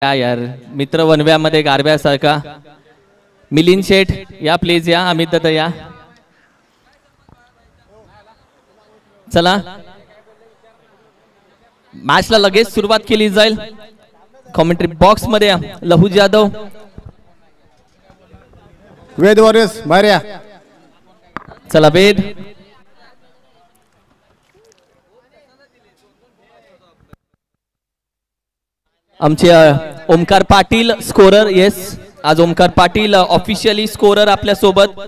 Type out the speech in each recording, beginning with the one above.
या यार मित्र वनव्यामध्ये गारव्यासारखा मिलिंद शेठ या प्लीज या. अमित दादा या. चला मॅचला लगेच सुरुवात केली जाईल. कॉमेंट्री बॉक्स मध्ये लहू जाधव वेद वॉरियर्स बाहेर या. चला वेद आमचे ओमकार पाटील स्कोरर. येस आज ओमकार पाटील ऑफिशियली स्कोरर आपल्या सोबत.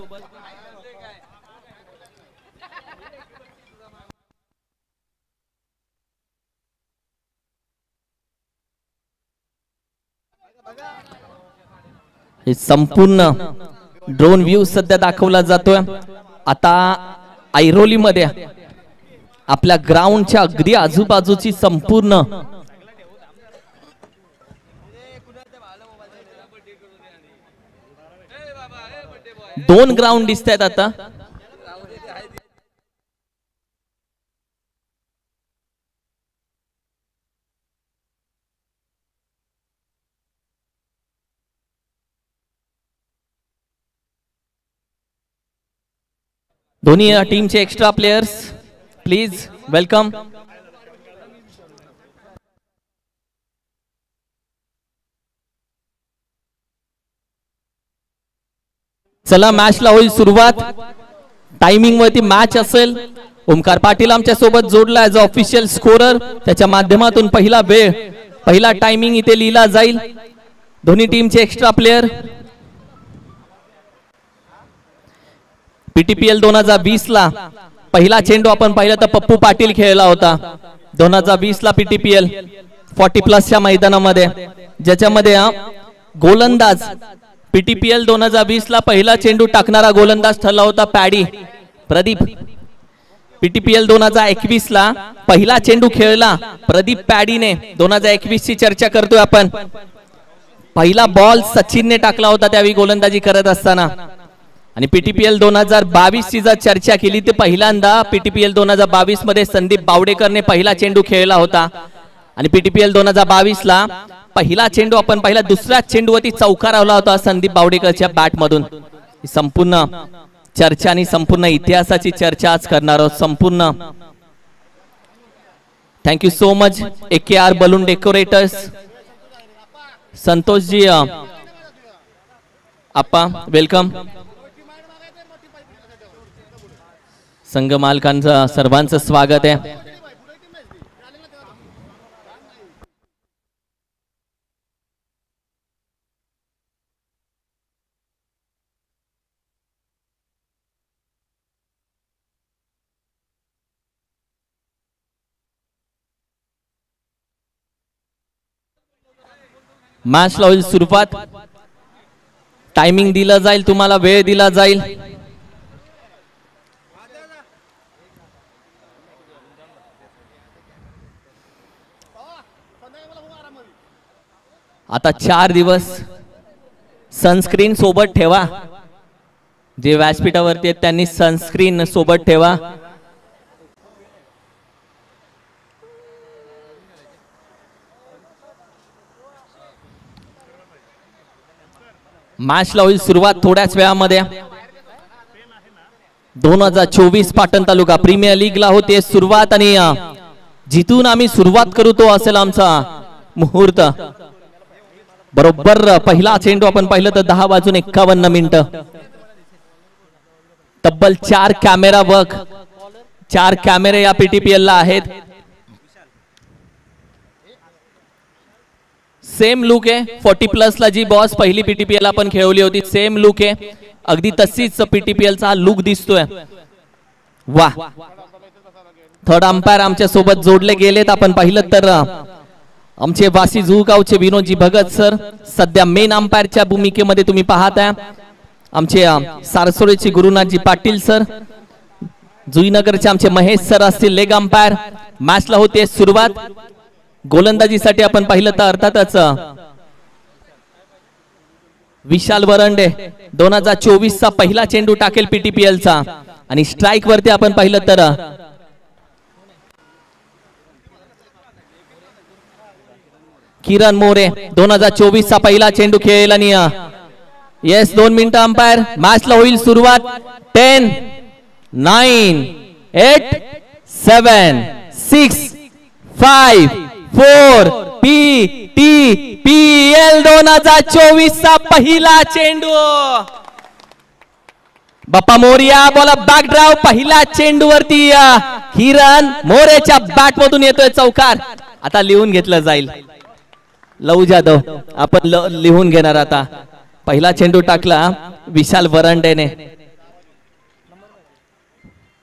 हे संपूर्ण ड्रोन व्ह्यू सध्या दाखवला जातोय. आता ऐरोली मध्ये आपल्या ग्राउंडच्या अगदी आजूबाजूची संपूर्ण दोन ग्राउंड दिसत आहेत. आता दोन्ही टीमचे एक्स्ट्रा प्लेयर्स प्लीज वेलकम. चला मॅचला होईल सुरुवात. टायमिंग वरती मॅच असेल. ओमकार पाटील आमच्या सोबत जोडला ऍज ऑफिशियल स्कोरर. त्याच्या माध्यमातून पहिला वेळ पहिला टायमिंग इथे लिहिला जाईल. दोन्ही टीमचे एक्स्ट्रा प्लेयर. पीटीपीएल 2020 ला पहिला चेंडू आपण पाहिला तर पप्पू पाटील खेळला होता. 2020 ला पीटीपीएल 40+ च्या मैदानामध्ये ज्याच्यामध्ये गोलंदाज पीटीपीएल 2020 ला पहिला चेंडू टाकणारा गोलंदाज ठरला होता पॅडी प्रदीप. पीटीपीएल 2021 ला पहिला चेंडू खेळला प्रदीप पॅडीने. 2021 ची चर्चा करतोय आपण. पहिला बॉल सचिनने टाकला होता त्यावेळी गोलंदाजी करत असताना. आणि पीटीपीएल 2022 ची जर चर्चा केली तर पहिल्यांदा पीटीपीएल 2022 मध्ये संदीप बावडेकरने पहिला चेंडू खेळला होता. आणि पीटीपीएल 2022 ला पहिला चेंडू आपण पहिला दुसऱ्या चेंडूवरती चौकार लावला होता संदीप बावडेकरच्या बॅट मधून. संपूर्ण चर्चा आणि संपूर्ण इतिहासाची चर्चा आज करणार आहोत संपूर्ण. Thank you so much AKR balloon decorators Santoshji आप्पा वेलकम. संघ मालकांचं सर्वांचं स्वागत आहे. मॅचला होईल सुरुवात. टायमिंग दिला जाईल तुम्हाला वेळ दिला जाईल. आता 4 दिवस सनस्क्रीन सोबत ठेवा. जे व्यासपीठावरती आहेत त्यांनी सनस्क्रीन सोबत ठेवा. मॅचला होईल सुरुवात थोड्याच वेळामध्ये. 2024 पाटण तालुका प्रीमियर लीगला होते सुरुवात. आणि जिथून आम्ही सुरुवात करू तो असेल आमचा मुहूर्त. बरोबर पहिला चेंडू आपण पाहिलं तर 10:51 तब्बल 4 कॅमेरा वर्क 4 कॅमेरे या पीटीपीएल ला आहेत. सेम लुक आहे 40+ ला जी बॉस पहिली पीटीपीएल आपण खेळवली होती सेम लुक आहे. अगदी तशीच पीटीपीएल चा लुक दिसतोय. वा थर्ड अंपायर आमच्या सोबत जोडले गेलेत. आपण पाहिलं तर आमचे वासी जुगावचे विनोदजी भगत सर सध्या मेन अंपायरच्या भूमिकेमध्ये तुम्ही पाहताय. आमचे सारसोळेचे गुरुनाथजी पाटील सर. जुईनगरचे आमचे महेश सर असतील लेग अंपायर. मॅचला होते सुरुवात. गोलंदाजीसाठी आपण पाहिलं तर अर्थातच विशाल वरंडे 2024 चा पहिला चेंडू टाकेल पीटीपीएल चा. आणि स्ट्राइक वरती आपण पाहिलं तर किरण मोरे 2024 चा पहिला चेंडू खेळला निया. येस 2 मिनिटं अंपायर. मॅचला होईल सुरुवात. 10 9 8 7 6 5 4 PTPL 2024 चा पहिला चेंडू. बाप्पा मोरिया बोला बॅकड्राव. पहिला चेंडू वरती किरण मोरेच्या बॅट मधून येतोय चौकार. आता लिहून घेतलं जाईल. लऊ जाधव आपण लिहून घेणार आता. पहिला चेंडू टाकला विशाल वरंडेने.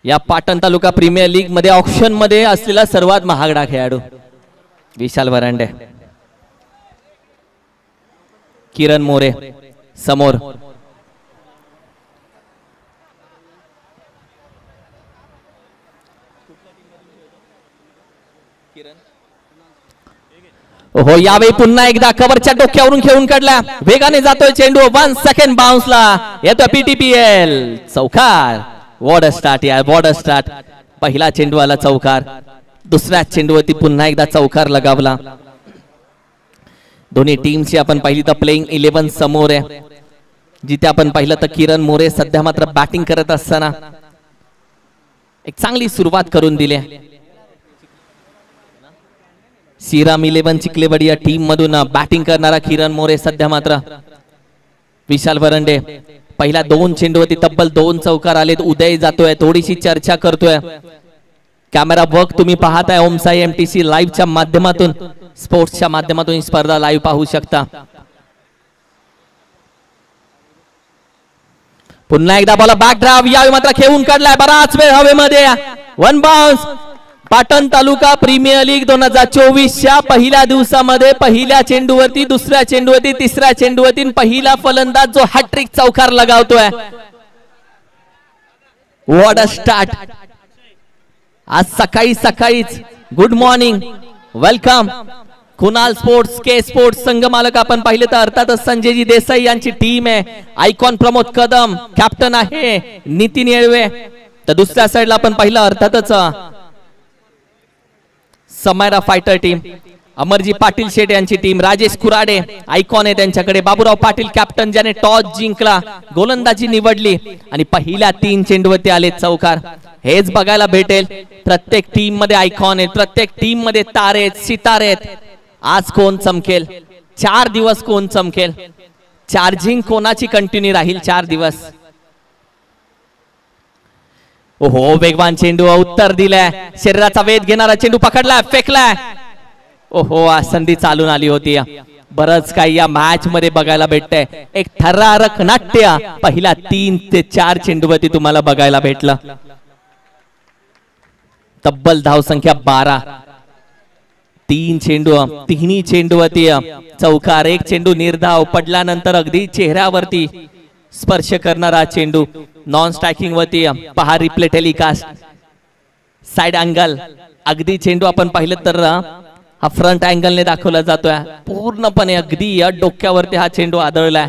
या पाटण तालुका प्रीमियर लीग मध्ये ऑक्शन मध्ये असलेला सर्वात महागडा खेळाडू विशाल वरंडे. किरण मोरे समोर. हो यावेळी पुन्हा एकदा कव्हरच्या डोक्यावरून खेळून काढला. वेगाने जातोय चेंडू. 1 सेकंड बाउन्सला येतोय PTPL चौकार. वॉट अ स्टार्ट यार, वॉट अ स्टार्ट. पहिला चेंडू आला चौकार. दुसऱ्या चेंडूवरती पुन्हा एकदा चौकार लगावला. दोन्ही टीमची आपण पाहिली तर प्लेइंग 11 समोर आहे. जिथे आपण पाहिलं तर किरण मोरे सध्या मात्र बॅटिंग करत असताना एक चांगली सुरुवात करून दिली. श्रीराम 11 चिखलेवाडी या टीम मधून बॅटिंग करणारा किरण मोरे सध्या मात्र. विशाल वरंडे पहिल्या 2 चेंडूवरती तब्बल 2 चौकार आलेत. उदय जातोय, थोडीशी चर्चा करतोय. कॅमेरा वर्क तुम्ही पाहताय ओमसाई MTC लाईव्हच्या माध्यमातून, स्पोर्ट्सच्या माध्यमातून ही स्पर्धा लाईव्ह पाहू शकता. पुन्हा एकदा बॉल बॅकड्राव. यावेळी मात्र खेळून काढलाय बराच वेळ हवेमध्ये. 1 बाउन्स. पाटण तालुका प्रीमियर लीग 2024च्या पहिल्या दिवसामध्ये पहिल्या चेंडूवरती, दुसऱ्या चेंडूवरती, तिसऱ्या चेंडूवरती पहिला फलंदाज जो हॅट्रिक चौकार लगावतोय. What a start. आज सकाळी सकाळीच good morning, welcome. Kunal sports, K sports संघ मालक आपण पाहिले तर अर्थातच संजयजी देसाई यांची टीम आहे. आयकॉन प्रमोद कदम कॅप्टन आहे. नितीन येळवे. तर दुसऱ्या साईडला आपण पाहिलं अर्थातच समायरा फायटर टीम, अमरजी पाटील शेट यांची टीम, राजेश कुराडे आयकॉन आहे त्यांच्याकडे, बाबूराव पाटील कॅप्टन ज्याने टॉस जिंकला, गोलंदाजी निवडली आणि पहिल्या 3 चेंडूवरती आले चौकार. हेच बघायला भेटेल. प्रत्येक टीम मध्ये आयकॉन आहेत, प्रत्येक टीम मध्ये तारे आहेत, सितारे आहेत. आज कोण चमकेल? 4 दिवस कोण चमकेल? चार्जिंग कोणाची कंटिन्यू राहील 4 दिवस? ओहो वेगवान चेंडू, उत्तर दिलाय. शरीराचा वेध घेणारा चेंडू पकडलाय, फेकलाय. ओहो संधी चालून आली होती. बरंच काही या मॅच मध्ये बघायला भेटतंय. एक थरारक नाट्य पहिल्या 3 ते 4 चेंडूवरती तुम्हाला बघायला भेटलं. तब्बल धावसंख्या 12. 3 चेंडू, तिन्ही चेंडूवरती चौकार. एक चेंडू निर्धाव पडल्यानंतर अगदी चेहऱ्यावरती स्पर्श करणारा चेंडू. नॉन स्ट्रायकिंग वरती पहा रिप्ले टेलिकास्ट, साइड अँगल. अगदी चेंडू आपण पाहिलं तर हा फ्रंट अँगलने दाखवला जातोय. पूर्णपणे अगदी या डोक्यावरती हा चेंडू आदळलाय.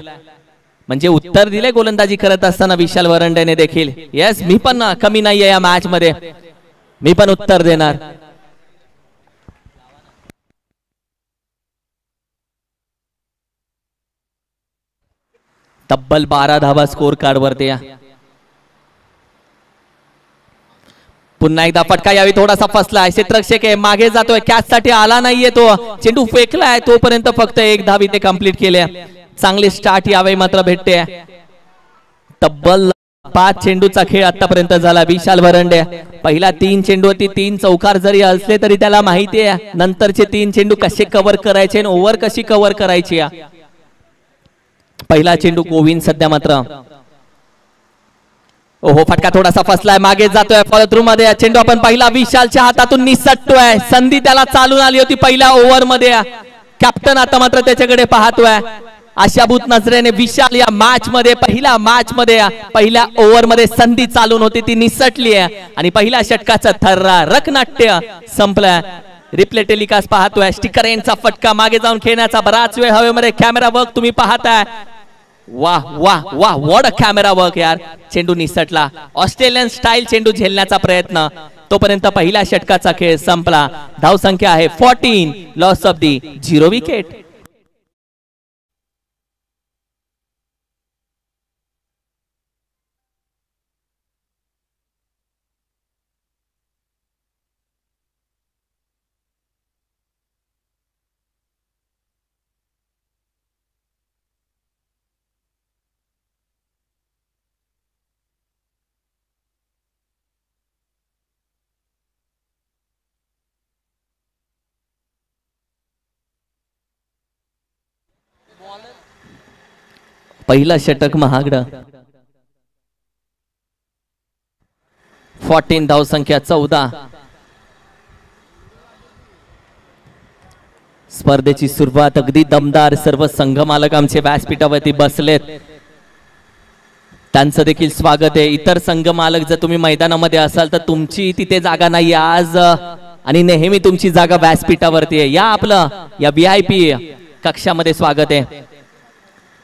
म्हणजे उत्तर दिले गोलंदाजी करत असताना विशाल वरंडेने देखील. येस मी पण कमी नाहीये या मॅच मध्ये, मी पण उत्तर देणार. तब्बल 12 धावा स्कोर कार्ड वरती. पुन्हा एकदा फटका. यावेळी थोडासा फसलाय. क्षेत्ररक्षक आहे, मागे जातोय, कॅच साठी आला नाहीये तो. चेंडू फेकलाय, तोपर्यंत फक्त 1 धाव इथे कंप्लीट केले. चांगली स्टार्ट यावेळी मात्र भेटते. तब्बल 5 चेंडूचा खेळ आतापर्यंत झाला. विशाल वरंडे पहिला 3 चेंडूवरती 3 चौकार जरी असले तरी त्याला माहिती आहे नंतरचे 3 चेंडू कसे कव्हर करायचे आणि ओव्हर कशी कव्हर करायची. पहिला चेंडू गोविंद सध्या मात्र. ओहो फटका थोडासा फसलाय, मागे जातोय फॉलो थ्रू मध्ये. चेंडू आपण पहिला विशालच्या हातातून निसटतोय. संधी त्याला चालून आली होती पहिल्या ओव्हर मध्ये. कॅप्टन आता मात्र त्याच्याकडे पाहतोय आशाभूत नजरेने. विशाल या मॅच मध्ये, पहिल्या मॅच मध्ये, पहिल्या ओव्हर मध्ये संधी चालून होती ती निसटली आहे आणि पहिल्या षटकाचं थरारक नाट्य संपलंय. रिप्ले टेलिकास्ट पाहतोय. स्टिकर एंडचा फटका, मागे जाऊन खेळण्याचा बराच वेळ हवेमध्ये. कॅमेरा वर्क तुम्ही पाहताय. वाह वाह वाह, व्हॉट अ कॅमेरा वर्क यार. चेंडू निसटला. ऑस्ट्रेलियन स्टाईल चेंडू झेलण्याचा प्रयत्न. तोपर्यंत पहिल्या षटकाचा खेळ संपला. धावसंख्या आहे 14, लॉस ऑफ दी 0 विकेट. पहिला षटक महागडं. 14 धावसंख्या 14. स्पर्धेची सुरुवात अगदी दमदार. सर्व संघ मालक आमचे व्यासपीठावरती बसलेत, त्यांचं देखील स्वागत आहे. इतर संघ मालक जर तुम्ही मैदानामध्ये असाल तर तुमची तिथे जागा नाही आज आणि नेहमी तुमची जागा व्यासपीठावरती आहे. या आपलं या VIP कक्षामध्ये स्वागत आहे.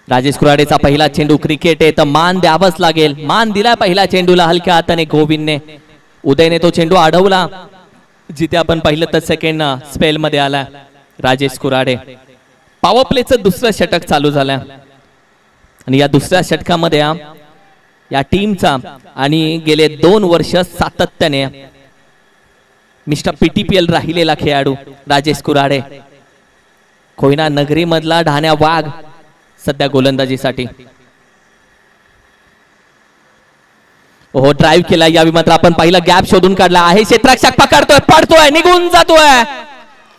राजेश कुराडेचा पहिला चेंडू क्रिकेट आहे तर मान द्यावंच लागेल. मान दिला पहिल्या चेंडूला हलक्या हाताने गोविंदने. उदयने तो चेंडू अडवला जिथे आपण पाहिलं तर सेकंड स्पेल मध्ये आला राजेश कुराडे. पॉवर प्लेचं दुसरं षटक चालू झालं आणि या दुसऱ्या षटकामध्ये या टीमचा आणि गेले 2 वर्ष सातत्याने मिस्टर PTPL राहिलेला खेळाडू राजेश कुराडे. कोयना नगरी मधला ढाण्या वाघ सध्या गोलंदाजीसाठी. हो, ड्राईव्ह केला. यावेळी मात्र आपण पहिला गॅप शोधून काढला आहे. क्षेत्ररक्षक पकडतोय, पडतोय, निघून जातोय.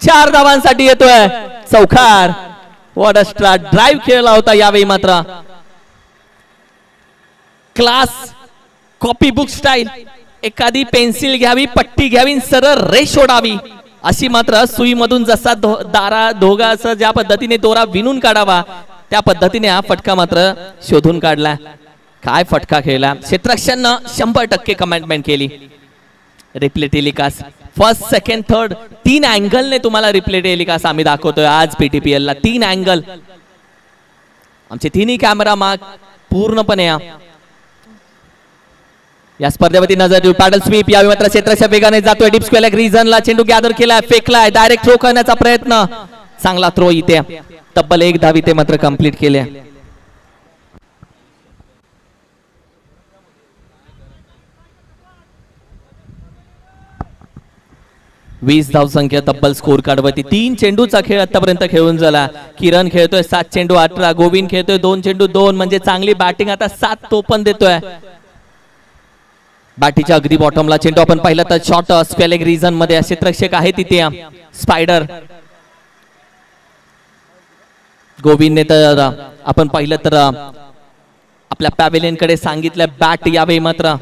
4 धावांसाठी येतोय चौकार. What a strike. ड्राईव्ह केला होता यावेळी मात्र. Class copy book style. एखादी पेन्सिल घ्यावी, पट्टी घ्यावी, सरळ रेष ओढावी अशी मात्र सुई मधून जसा धोगा असं ज्या पद्धतीने दोरा विणून काढावा त्या पद्धतीने हा फटका मात्र शोधून काढला. काय फटका खेळला. क्षेत्ररक्षण 100% कमेंटमेंट केली. Replay telecast first second third 3 अँगलने तुम्हाला रिप्ले टेलिकास्ट आम्ही दाखवतोय आज PTPL ला. 3 अँगल आमचे 3ही कॅमेरा मार्क पूर्णपणे या स्पर्धेवरती नजर देऊ. Paddle sweep. यावेळी मात्र क्षेत्ररक्षक वेगाने जातोय. डीप स्क्वेअर रिजनला चेंडू गॅदर केलाय, फेकलाय, डायरेक्ट थ्रो करण्याचा प्रयत्न. चांगला थ्रो इथे. तब्बल 1 धाव इथे मात्र कंप्लीट केले. वीस धाव संख्या तब्बल स्कोर कार्ड वरती. 3 चेंडूचा खेळ आतापर्यंत खेळून झाला. किरण खेळतोय 7 चेंडू 18. गोविंद खेळतोय 2 चेंडू 2. म्हणजे चांगली बॅटिंग आता 7 तो पण देतोय. बॅटीच्या अगदी बॉटमला चेंडू आपण पाहिला तर शॉर्ट स्क्वेअर रिजन मध्ये क्षेत्ररक्षक आहे तिथे स्पायडर. गोविंदने तर आपण पाहिलं तर आपल्या पॅव्हेलियन कडे सांगितलं बॅट यावेळी मात्र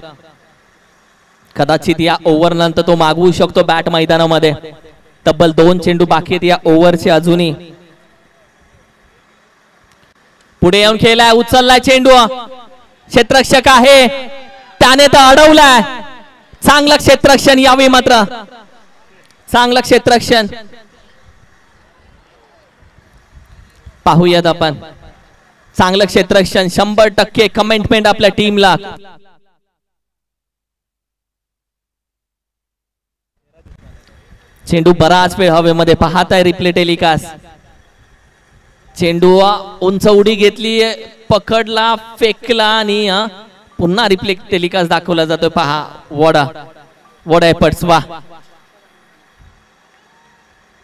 कदाचित या ओव्हर नंतर तो मागवू शकतो बॅट मैदानामध्ये. तब्बल 2 चेंडू बाकी आहेत या ओव्हरचे अजूनही. पुढे येऊन खेळलाय, उचललाय चेंडू. क्षेत्ररक्षक आहे त्याने तर अडवलाय. चांगलं क्षेत्ररक्षण यावेळी मात्र. चांगलं क्षेत्ररक्षण पाहूयात आपण. चांगलं क्षेत्ररक्षण 100% कमेंटमेंट आपल्या टीमला. चेंडू बराच वेळ हवेमध्ये पाहताय रिप्ले टेलिकास्ट. चेंडू उंच उडी घेतली, पकडला, फेकला आणि पुन्हा रिप्ले टेलिकास्ट दाखवला जातोय. पहा वॉट एफर्ट्स. वा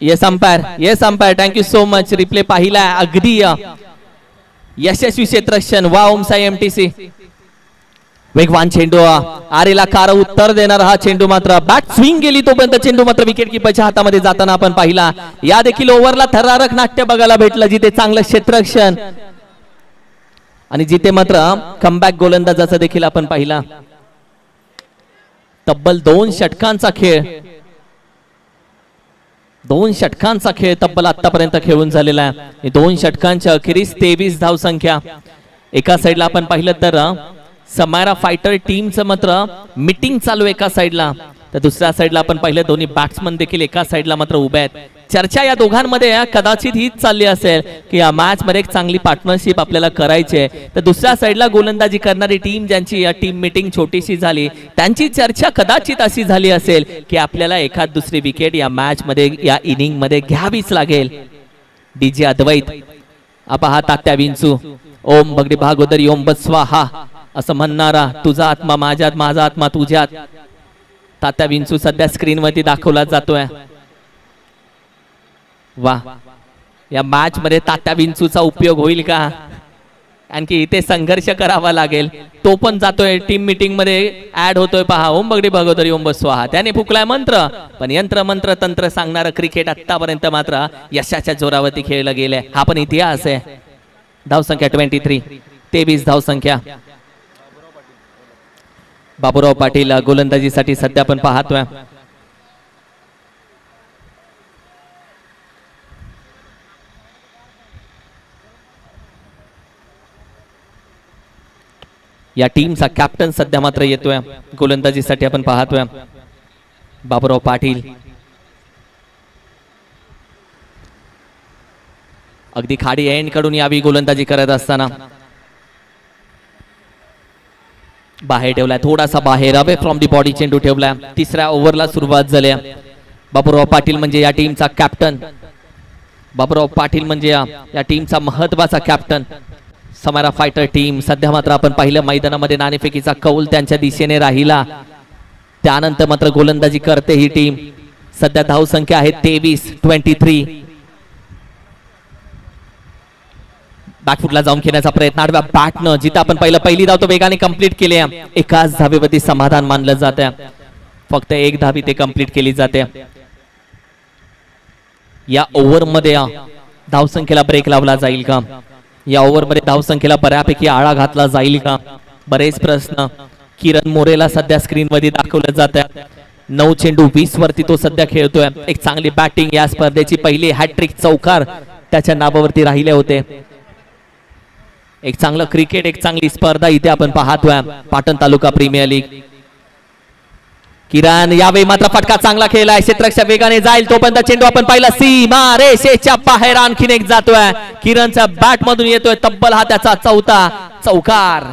yes umpire thank you so much. Replay पाहिला अगदी यशस्वी क्षेत्ररक्षण. वा ओमसाई MTC. वेगवान चेंडू आरेला कार उत्तर देणार हा चेंडू मात्र बॅट स्विंग गेली तोपर्यंत चेंडू मात्र विकेट किपरच्या हातामध्ये जाताना आपण पाहिला. या देखील ओव्हरला थरारक नाट्य बघायला भेटलं जिथे चांगलं क्षेत्ररक्षण आणि जिथे मात्र कमबॅक गोलंदाजाचा देखील आपण पाहिला. तब्बल 2 षटकांचा खेळ. 2 षटकांचा खेळ तब्बल आतापर्यंत खेळून झालेला आहे. 2 षटकांच्या अखेरीस 23 धाव संख्या. एका साइडला आपण पाहिलं तर समायरा फायटर टीमचं मात्र मीटिंग चालू एका साइडला तर दुसऱ्या साईडला आपण पाहिलं दोन्ही बॅट्समन देखील एका साईडला मात्र उभे आहेत. चर्चा या दोघांमध्ये कदाचित हीच चालली असेल की या मॅच मध्ये एक चांगली पार्टनरशिप आपल्याला करायची आहे. तर दुसऱ्या साईडला गोलंदाजी करणारी टीम ज्यांची या टीम मीटिंग छोटीशी झाली त्यांची चर्चा कदाचित अशी झाली असेल की आपल्याला एखाद दुसरी विकेट या मॅच मध्ये या इनिंग मध्ये घ्यावीच लागेल. डीजे अद्वैत पहा तात्या विंचू ओम बगडी भागोदरी ओम बस्वाहा असं म्हणणारा तुझा आत्मा माझ्यात माझा आत्मा तुझ्यात तात्या विंचू सध्या स्क्रीनवरती दाखवला जातोय. वा या मॅच मध्ये तात्या विंचूचा उपयोग होईल का? आणखी इथे संघर्ष करावा लागेल. तो पण जातोय टीम मीटिंग मध्ये ऍड होतोय. पहा ओम बगडी भागोदरी ओम बस्वाहा त्याने फुकलाय मंत्र. पण यंत्र मंत्र तंत्र सांगणारं क्रिकेट आतापर्यंत मात्र यशाच्या जोरावरती खेळलं गेलंय. हा पण इतिहास आहे. धावसंख्या 23 धावसंख्या. बाबूराव पाटील गोलंदाजीसाठी सध्या आपण पाहतोय. या टीमचा कॅप्टन सध्या मात्र येतोय गोलंदाजीसाठी आपण पाहतोय. बाबूराव पाटील अगदी खाडी एंड कडून यावी गोलंदाजी करत असताना बाहेर ठेवलाय. थोडासा बाहेर अवे फ्रॉम दी बॉडी चेंडू ठेवलाय. तिसऱ्या ओव्हरला सुरुवात झाली. बाबूराव पाटील म्हणजे या टीमचा कॅप्टन. बाबूराव पाटील म्हणजे या टीमचा महत्वाचा कॅप्टन. समारा फायटर टीम सध्या मात्र आपण पाहिलं मैदानामध्ये नाणेफेकीचा कौल त्यांच्या दिशेने राहिला. त्यानंतर मात्र गोलंदाजी करते ही टीम. सध्या धावसंख्या आहे 23. बॅकफुटला जाऊन खेळण्याचा प्रयत्न आडव्या बॅटनं जिथे आपण पहिली धाव तो वेगाने कंप्लीट केली. एकाच धावेवरती समाधान मानलं जाते. फक्त एक धाव ते कंप्लीट केली जाते. या ओव्हर मध्ये धावसंख्येला ब्रेक लावला जाईल का? या ओव्हर मध्ये धावसंख्येला बऱ्यापैकी आळा घातला जाईल का? बरेच प्रश्न. किरण मोरेला सध्या स्क्रीन मध्ये दाखवलं जात आहे. 9 चेंडू 20 वरती तो सध्या खेळतोय. एक चांगली बॅटिंग. या स्पर्धेची पहिली हॅट्रिक चौकार त्याच्या नावावरती राहिले होते. एक चांगलं क्रिकेट एक चांगली स्पर्धा इथे आपण पाहतोय. पाटण तालुका प्रीमियर लीग. किरण यावेळी मात्र फटका चांगला खेळलाय. क्षेत्ररक्षक वेगाने जाईल तोपर्यंत चेंडू आपण पाहिला सीमा रेषेच्या बाहेर आणखीन एक जातोय. किरणच्या बॅट मधून येतोय तब्बल हा त्याचा 4था चौकार.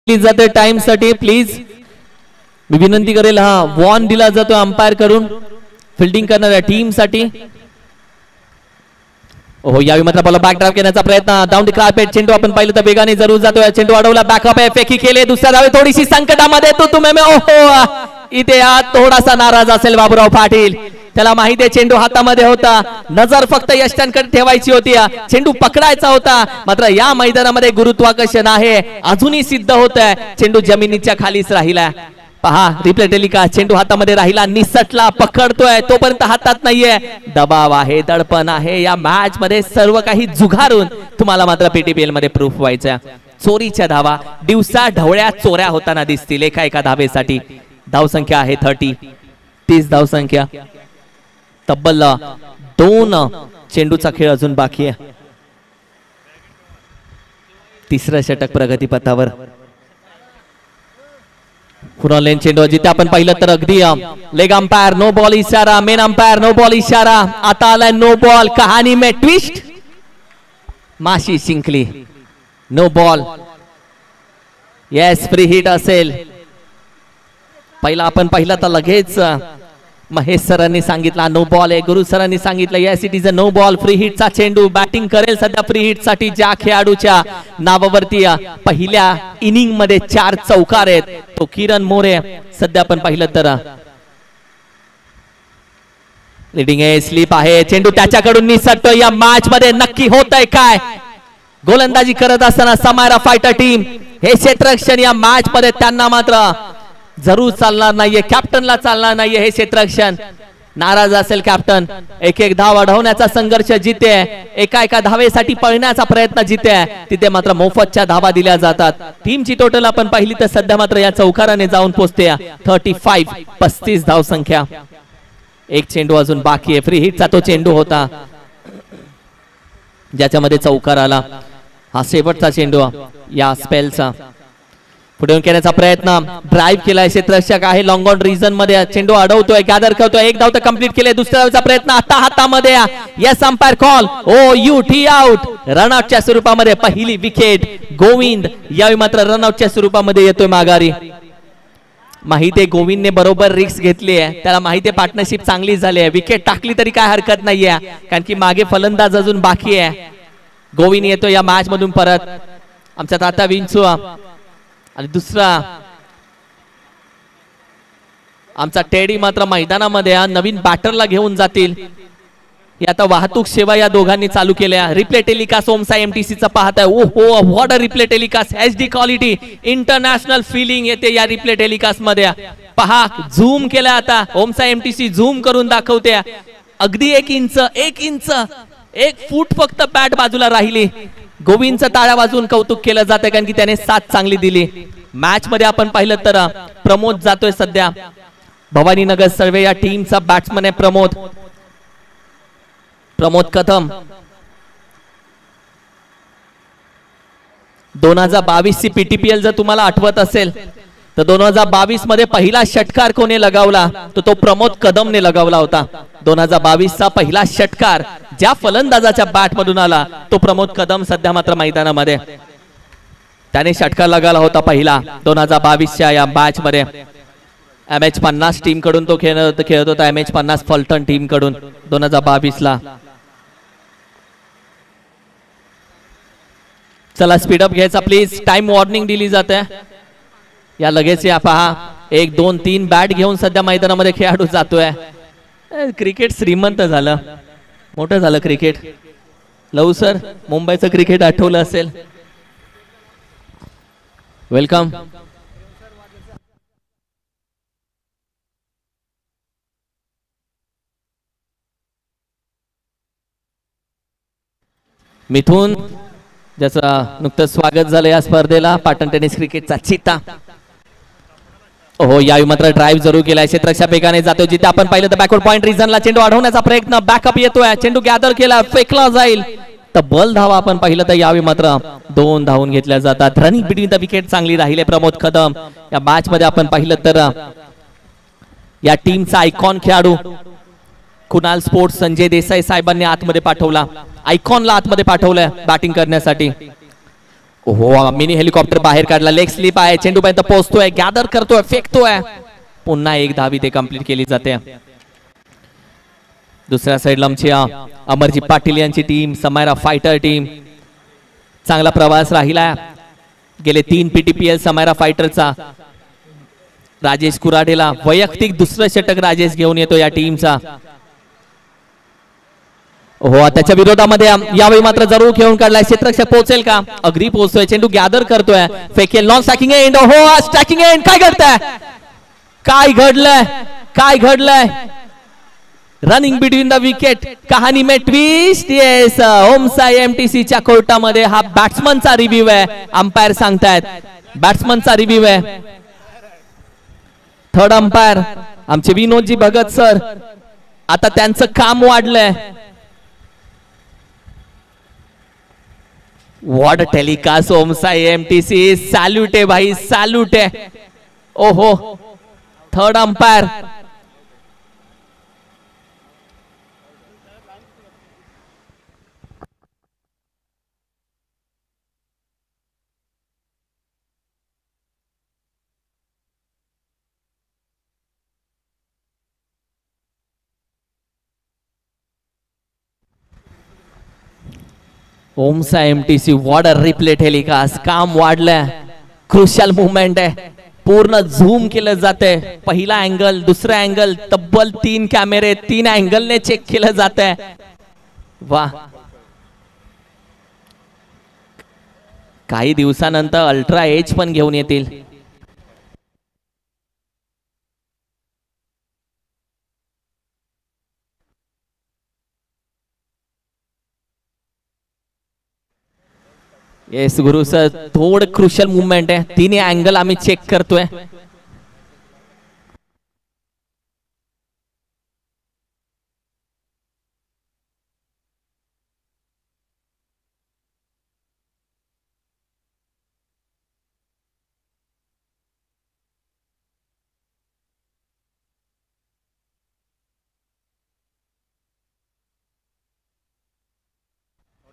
जाते टाइम साठी प्लीज मी विनंती करेल. हा वॉर्न दिला जातो अंपायर करून फिल्डिंग करणाऱ्या टीम साठी. हो यावेळी मात्र बॉल बॅक ड्राइव्ह करण्याचा प्रयत्न. डाऊन द कार्पेट चेंडू आपण पाहिलं तर वेगाने जरूर जातोय. चेंडू अडवला. बॅकअप आहे. फेकी केले. दुसऱ्या धावे थोडीशी संकटामध्ये तो तुम्ही ओहो इथे थोडासा नाराज असेल बाबूराव पाटील. त्याला माहिती आहे चेंडू हातामध्ये होता. नजर फक्त यष्टांकडे ठेवायची होती. चेंडू पकडायचा होता. मात्र या मैदानामध्ये गुरुत्वाकर्षण आहे अजूनही सिद्ध होत आहे. चेंडू जमिनीच्या खालीच राहिला. पहा रिप्ले टेलिकास्ट. चेंडू हातामध्ये राहिला. निसटला. पकडतोय तोपर्यंत हातात नाहीये. दबाव आहे. दडपण आहे. या मॅच मध्ये सर्व काही जुगारून तुम्हाला मात्र पीटीपीएल मध्ये प्रूफ व्हायचं. चोरीच्या धावा दिवसा ढवळ्या चोऱ्या होताना दिसतील एका धावेसाठी. धावसंख्या आहे 30 धावसंख्या. तब्बल 2 चेंडूचा खेळ अजून बाकी आहे. तिसरं षटक प्रगतीपथावर. पुन्हा लेन चेंडू जिथे आपण पाहिलं तर अगदी लेग अंपायर नो बॉल इशारा. मेन अंपायर नो बॉल इशारा. आता आलाय नो बॉल. कहाणी में ट्विस्ट. माशी शिंकली. No ball. Yes free hit असेल. पहिला आपण पाहिला तर लगेच महेश सरांनी सांगितलं नो बॉल आहे. गुरु सरांनी सांगितलं yes it is a no ball. Free हिटचा चेंडू. बॅटिंग करेल सध्या फ्री हिट साठी ज्या खेळाडूच्या नावावरती पहिल्या इनिंग मध्ये 4 चौकार आहेत तो किरण मोरे. सध्या आपण पाहिलं तर लिडिंग आहे, स्लिप आहे, चेंडू त्याच्याकडून निसटतो. या मॅच मध्ये नक्की होत आहे काय? गोलंदाजी करत असताना समायरा फायटर टीम हे क्षेत्ररक्षण या मॅच मध्ये त्यांना मात्र जरूर चालणार नाहीये, कॅप्टनला चालणार नाहीये. हे क्षेत्ररक्षण नाराज असेल कॅप्टन. एक एक धाव वाढवण्याचा संघर्ष जिथे एका एका धावेसाठी पळण्याचा प्रयत्न जिथे तिथे मात्र मोफतच्या धावा दिल्या जातात. टीमची टोटल आपण पाहिली तर सध्या मात्र या चौकाराने जाऊन पोहोचते 35 धाव संख्या. एक चेंडू अजून बाकी आहे. फ्री हिटचा तो चेंडू होता ज्याच्यामध्ये चौकार आला. हा शेवटचा चेंडू या स्पेलचा. पुढे येऊन करण्याचा प्रयत्न, ड्राईव्ह केलाय क्षेत्ररक्षक आहे. लॉंग ऑन रिजन मध्ये चेंडू अडवतोय, गॅदर करतोय. एक धाव तर कंप्लीट केले. दुसऱ्या धावचा प्रयत्न आता हातामध्ये. Yes umpire call. O U T out. रनआउटच्या स्वरूपामध्ये पहिली विकेट. गोविंद यावेळी मात्र रनआउटच्या स्वरूपामध्ये येतोय माघारी. माहिती आहे गोविंदने बरोबर रिस्क घेतली आहे, त्याला माहिती आहे पार्टनरशिप चांगली झाली आहे. विकेट टाकली तरी काय हरकत नाहीये, कारण की मागे फलंदाज अजून बाकी आहे. गोविंद येतो या मॅच मधून परत. आमचा ताता विंचू आणि दुसरा आमचा टेडी मात्र मैदानामध्ये नवीन बॅटरला घेऊन जातील. ही आता वाहतूक सेवा या दोघांनी चालू केल्या. रिप्ले टेलिकास्ट ओमसाई एमटीसीचा पाहताय. ओहो what a replay telecast. HD quality, international feeling येते या रिप्ले टेलिकास्ट मध्ये. पहा झूम केला आता. ओमसाई एमटीसी झूम करून दाखवते. अगदी 1 इंच 1 फूट फक्त बॅट बाजूला राहिली. गोविंदचं टाळ्या वाजून कौतुक केलं जातं, कारण की त्याने साथ चांगली दिली. मॅच मध्ये आपण पाहिलं तर प्रमोद जातोय सध्या. भवानीनगर सर्वे या टीमचा बॅट्समन आहे प्रमोद कदम. 2022 ची पीटीपीएल जर तुम्हाला आठवत असेल तर 2022 मध्ये पहिला षटकार कोणी लगावला तर तो प्रमोद कदमने लगावला होता. 2022 चा पहिला षटकार ज्या फलंदाजाच्या बॅट मधून आला तो प्रमोद कदम सध्या मात्र मैदानामध्ये. त्याने षटकार लगावला होता पहिला 2022च्या या मॅच मध्ये. MH50 टीम कडून तो खेळत होता. MH50 फलटण टीम कडून 2022 ला. चला स्पीडअप घ्यायचा प्लीज. टाइम वॉर्निंग दिली जाते या लगेच. या पहा 1 2 3 बॅट घेऊन सध्या मैदानामध्ये खेळाडू जातोय. क्रिकेट श्रीमंत झालं, मोठं झालं क्रिकेट. लव सर मुंबईचं क्रिकेट आठवलं असेल. वेलकम. मिथून ज्याचं नुकतंच स्वागत झालं या स्पर्धेला. पाटण टेनिस क्रिकेटचा चिता. हो यावेळी मात्र ड्राईव्ह जरूर केलाय. क्षेत्ररक्षक बेगाने जातो. जिथे आपण पाहिलं तर बॅकवर्ड पॉइंट रिजनला चेंडू अडवण्याचा प्रयत्न. बॅकअप येतोय. चेंडू गॅदर केला, फेकला जाईल. तब्बल धावा आपण पाहिलं तर यावेळी मात्र 2 धावून घेतल्या जातात. रनिंग बिटवीन द विकेट चांगली राहिली प्रमोद कदम. या मॅच मध्ये आपण पाहिलं तर या टीमचा आयकॉन खेळाडू कुणाल स्पोर्ट्स संजय देसाई साहेबांनी आतमध्ये पाठवला. आयकॉनला आतमध्ये पाठवलंय बॅटिंग करण्यासाठी. हो मिनी हेलिकॉप्टर बाहेर काढला. लेग स्लिप आहे. चेंडू पर्यंत पोहोचतोय, गॅदर करतोय, फेकतोय. पुन्हा 1 धाव ते कंप्लीट केली जाते. दुसऱ्या साइडला आमची अमरजी पाटील यांची टीम, समायरा फायटर टीम. चांगला प्रवास राहिला गेले 3 पीटीपीएल समायरा फायटरचा. राजेश कुराडेला वैयक्तिक दुसरं षटक राजेश घेऊन येतो या टीमचा. हो त्याच्या विरोधामध्ये यावेळी मात्र जरूर खेळून काढलाय. क्षेत्ररक्षक पोहोचेल का? अगदी पोहोचतोय. चेंडू गॅदर करतोय, फेकेल. Non striking end. हो स्ट्रायकिंग एंड. काय घडतंय? काय घडलंय? Running between the wicket. कहाणी में ट्विस्ट. येस ओमसाई एमटीसी च्या कोर्टामध्ये हा बॅट्समनचा रिव्ह्यू आहे. अंपायर सांगतायत बॅट्समनचा रिव्ह्यू आहे. थर्ड अंपायर आमचे विनोदजी भगत सर. आता त्यांचं काम वाढलंय. What telecast Om Sai MTC. Salute आहे भाई, सॅल्यूट आहे. ओहो third umpire. Om Sai MTC what a replay telecast. काम वाढलंय. क्रुशियल मुवमेंट आहे. पूर्ण झूम केलं जातंय. पहिला अँगल, दुसरा अँगल, तब्बल 3 कॅमेरे 3 अँगलने चेक केलं जात आहे. वा, काही दिवसानंतर अल्ट्रा एज पण घेऊन येतील. येस गुरु सर, थोडं क्रुशियल मुवमेंट आहे. 3 अँगल आम्ही चेक करतोय.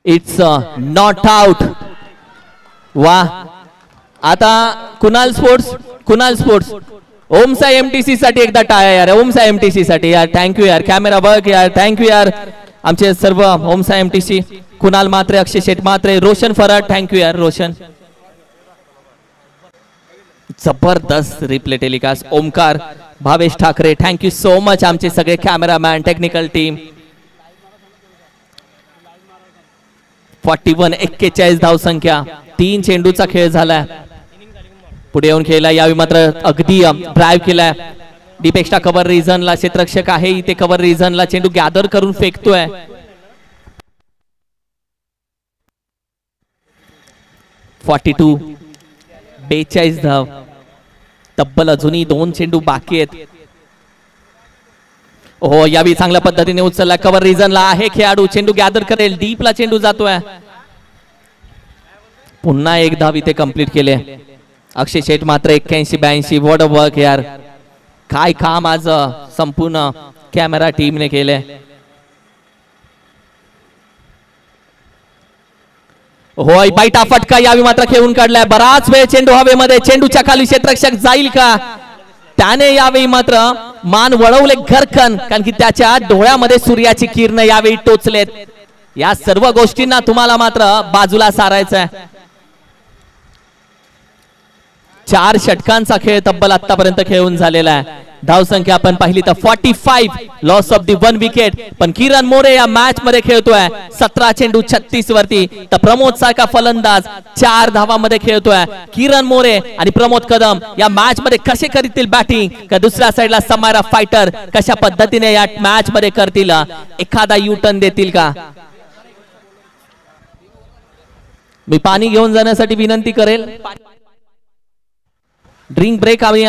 It's not out. वा, आता कुणाल स्पोर्ट्स ओम साई एमटीसी साठी एकदा टाळ्या यार. ओम साई एमटीसी साठी यार, थँक्यू यार. कॅमेरा बघ यार, थँक्यू यार. आमचे सर्व ओम साई एमटीसी, कुणाल मात्रे, अक्षय शेठ मात्रे, रोशन फराड, थँक्यू यार रोशन. जबरदस्त replay telecast. Omkar, Bhavesh Thackeray, thank you so much. आमचे सगळे कॅमेरामॅन, टेक्निकल टीम. 41 धावसंख्या. 3 चेंडूचा खेळ झालाय. पुढे येऊन खेळला यावेळी मात्र अगदी ड्राईव्ह केलाय. डीप एक्स्ट्रा कव्हर रिजनला क्षेत्ररक्षक आहे इथे. कव्हर रिजनला चेंडू गॅदर करून फेकतोय. 42 धाव. तब्बल अजूनही 2 चेंडू बाकी आहेत. हो, यावेळी चांगल्या पद्धतीने उचलला. कव्हर रिजनला आहे खेळाडू. चेंडू गॅदर करेल. डीपला चेंडू जातोय. पुन्हा 1 धाव इथे कंप्लीट केले. अक्षय शेठ मात्र 81-82. वॉट अ वर्क यार. काय काम आज संपूर्ण कॅमेरा टीमने केले. होय, बाईटा फटका यावेळी मात्र खेळून काढलाय. बराच वेळ चेंडू हवेमध्ये. चेंडूच्या खाली क्षेत्ररक्षक जाईल का? त्याने यावेळी मात्र मान वळवले घरकन, कारण की त्याच्या डोळ्यामध्ये सूर्याची किरण यावेळी टोचलेत. या सर्व गोष्टींना तुम्हाला मात्र बाजूला सारायचं आहे. 4 षटकांचा खेळ तब्बल आतापर्यंत खेळून झालेला आहे. धावसंख्या आपण पाहिली तर 45. Loss of the 1 wicket. पण किरण मोरे या मॅच मध्ये खेळतोय. 17 चेंडू 36 वरती. तर प्रमोद सारखा फलंदाज 4 धावामध्ये खेळतोय. किरण मोरे आणि प्रमोद कदम या मॅच मध्ये कसे करतील बॅटिंग, का दुसऱ्या साईडला समायरा फायटर कशा पद्धतीने या मॅच मध्ये करतील, एखादा यू टर्न देतील का? मी पाणी घेऊन जाण्यासाठी विनंती करेल. ड्रिंक ब्रेक आम्ही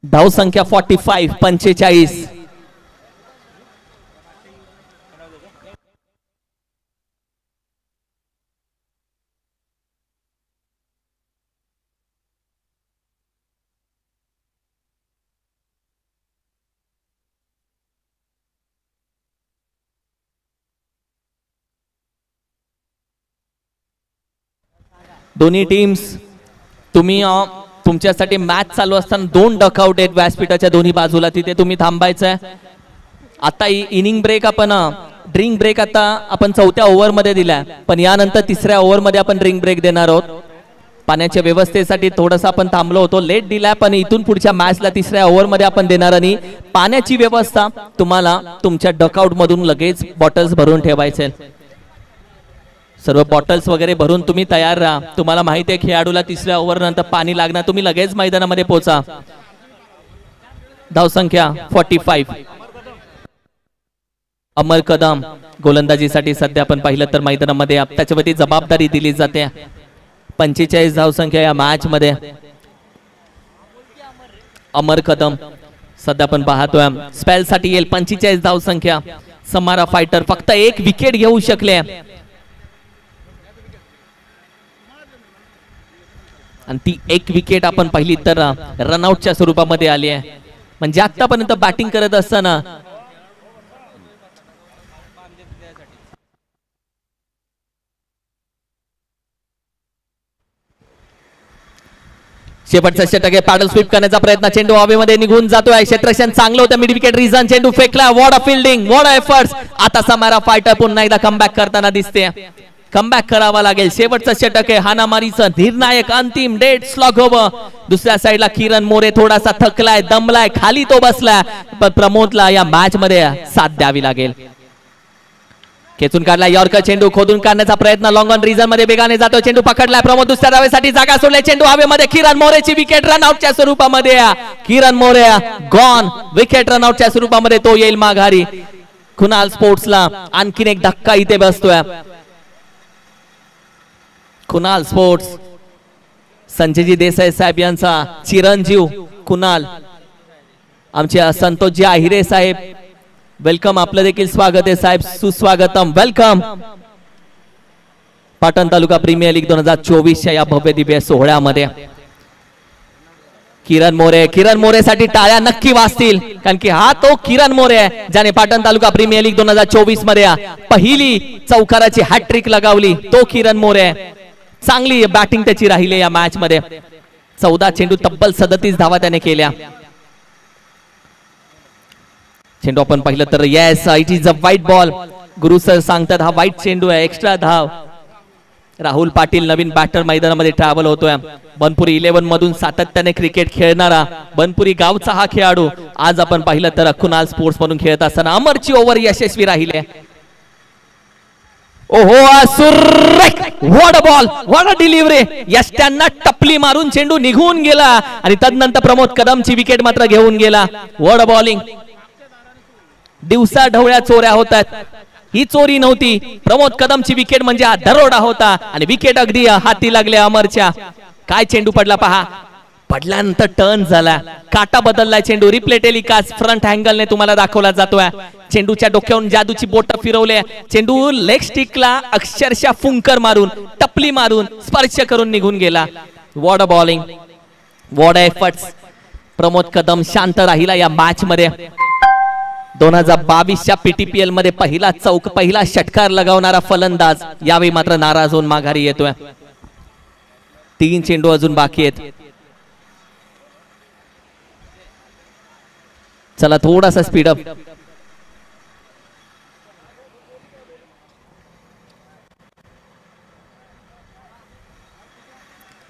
धावसंख्या 45. दोन्ही टीम्स, तुम्ही तुमच्यासाठी मॅच चालू असताना 2 डकआउट आहेत व्यासपीठाच्या दोन्ही बाजूला. तिथे तुम्ही थांबायचंय. आता इनिंग ब्रेक आपण ड्रिंक ब्रेक आता आपण 4थ्या ओव्हर मध्ये दिलाय, पण यानंतर 3ऱ्या ओव्हर मध्ये आपण ड्रिंक ब्रेक देणार आहोत. पाण्याच्या व्यवस्थेसाठी थोडस आपण थांबलो होतो, लेट दिलाय, पण इथून पुढच्या मॅचला 3ऱ्या ओव्हर मध्ये आपण देणार. आणि पाण्याची व्यवस्था तुम्हाला तुमच्या डकआउट मधून लगेच बॉटल्स भरून ठेवायचे. सर्व बॉटल्स वगैरे भरून तुम्ही तयार राहा. तुम्हाला माहिती आहे खेळाडूला 3ऱ्या ओव्हर नंतर पाणी लागणार. तुम्ही लगेच मैदानामध्ये पोहोचा. धावसंख्या 45. अमर कदम गोलंदाजीसाठी सध्या आपण पाहिलं तर मैदानामध्ये त्याच्यावरती जबाबदारी दिली जाते. 45 धावसंख्या या मॅच मध्ये. अमर कदम सध्या आपण पाहतोय स्पेल साठी येईल. 45 धावसंख्या. समारा फायटर फक्त 1 विकेट घेऊ शकले आणि ती 1 विकेट आपण पाहिली तर रनआउटच्या स्वरूपामध्ये आली आहे. म्हणजे आतापर्यंत बॅटिंग करत असताना शेवटचा षटक आहे, पॅडल स्वीप करण्याचा प्रयत्न, चेंडू हवेमध्ये निघून जातोय, क्षेत्ररक्षण चांगलं होतं, मिड विकेट रिझन, चेंडू फेकला, what a fielding, what a efforts. आता समारा फायटर पुन्हा एकदा कमबॅक करताना दिसते, कमबॅक करावा लागेल. शेवटचा षटक आहे, हानामारीचं निर्णायक अंतिम डेट स्लॉग ओव्हर. दुसऱ्या साईडला किरण मोरे थोडासा थकलाय, दमलाय, खाली तो बसलाय, पण प्रमोदला या मॅच मध्ये साथ द्यावी लागेल. खेचून काढला यॉर्कर, चेंडू खोदून काढण्याचा प्रयत्न, लॉंग ऑन रिझन मध्ये वेगाने जातो, चेंडू पकडलाय, प्रमोद दुसऱ्या धावेसाठी जागा सोडले, चेंडू हवेमध्ये, किरण मोरेची विकेट रनआउटच्या स्वरूपामध्ये, किरण मोरे गॉन, विकेट रनआउटच्या स्वरूपामध्ये तो येईल माघारी. कुणाल स्पोर्ट्सला आणखीन एक धक्का इथे बसतोय. कुणाल स्पोर्ट्स, संजयजी देसाई साहेब यांचा चिरंजीव कुणाल, आमचे संतोषजी आहिरे साहेब, वेलकम, आपलं देखील स्वागत आहे साहेब, सुस्वागतम, वेलकम. पाटण तालुका प्रीमियर लीग 2024च्या या भव्य दिव्य सोहळ्यामध्ये किरण मोरे, किरण मोरेसाठी टाळ्या नक्की वाजतील, कारण की हा तो किरण मोरे आहे ज्याने पाटण तालुका प्रीमियर लीग 2024 मध्ये पहिली चौकाराची हॅट्रिक लगावली. तो किरण मोरे आहे, चांगली बॅटिंग त्याची राहिली या मॅच मध्ये. 14 चेंडू, तब्बल 37 धावा त्याने केल्या. चेंडू आपण पाहिलं तर yes, it is a white ball. Guru sir सांगतात हा व्हाईट चेंडू आहे, एक्स्ट्रा धाव. राहुल पाटील नवीन बॅटर मैदानामध्ये ट्रॅव्हल होतोय. बनपुरी 11 मधून सातत्याने क्रिकेट खेळणारा बनपुरी गावचा हा खेळाडू आज आपण पाहिलं तर कुणाल स्पोर्ट्स मधून खेळत असताना अमरची ओव्हर यशस्वी राहिले. ओहो, what a ball, what a delivery. यश त्यांना टपली मारून चेंडू निघून गेला आणि तदनंतर प्रमोद कदमची विकेट मात्र घेऊन गेला. What a bowling. दिवसा ढवळ्या चोऱ्या होतात, ही चोरी नव्हती. प्रमोद कदमची विकेट म्हणजे हा दरोडा होता आणि विकेट अगदी हाती लागले अमरच्या. काय चेंडू पडला पहा, पडल्यानंतर टर्न झाला, काटा बदललाय चेंडू, रिप्ले टेलिकास्ट फ्रंट अँगलने तुम्हाला दाखवला जातोय. चेंडूच्या डोक्यावरून जादूची बोट फिरवले, चेंडू लेग स्टिकला अक्षरशः फुंकर मारून, टपली मारून, स्पर्श करून निघून गेला. What a bowling, what a efforts. Pramod Kadam शांत राहिला या मॅच मध्ये. 2022च्या पीटीपीएल मध्ये पहिला षटकार लगावणारा फलंदाज यावेळी मात्र नाराज होऊन माघारी येतोय. 3 चेंडू अजून बाकी आहेत. चला थोडासा स्पीडअप.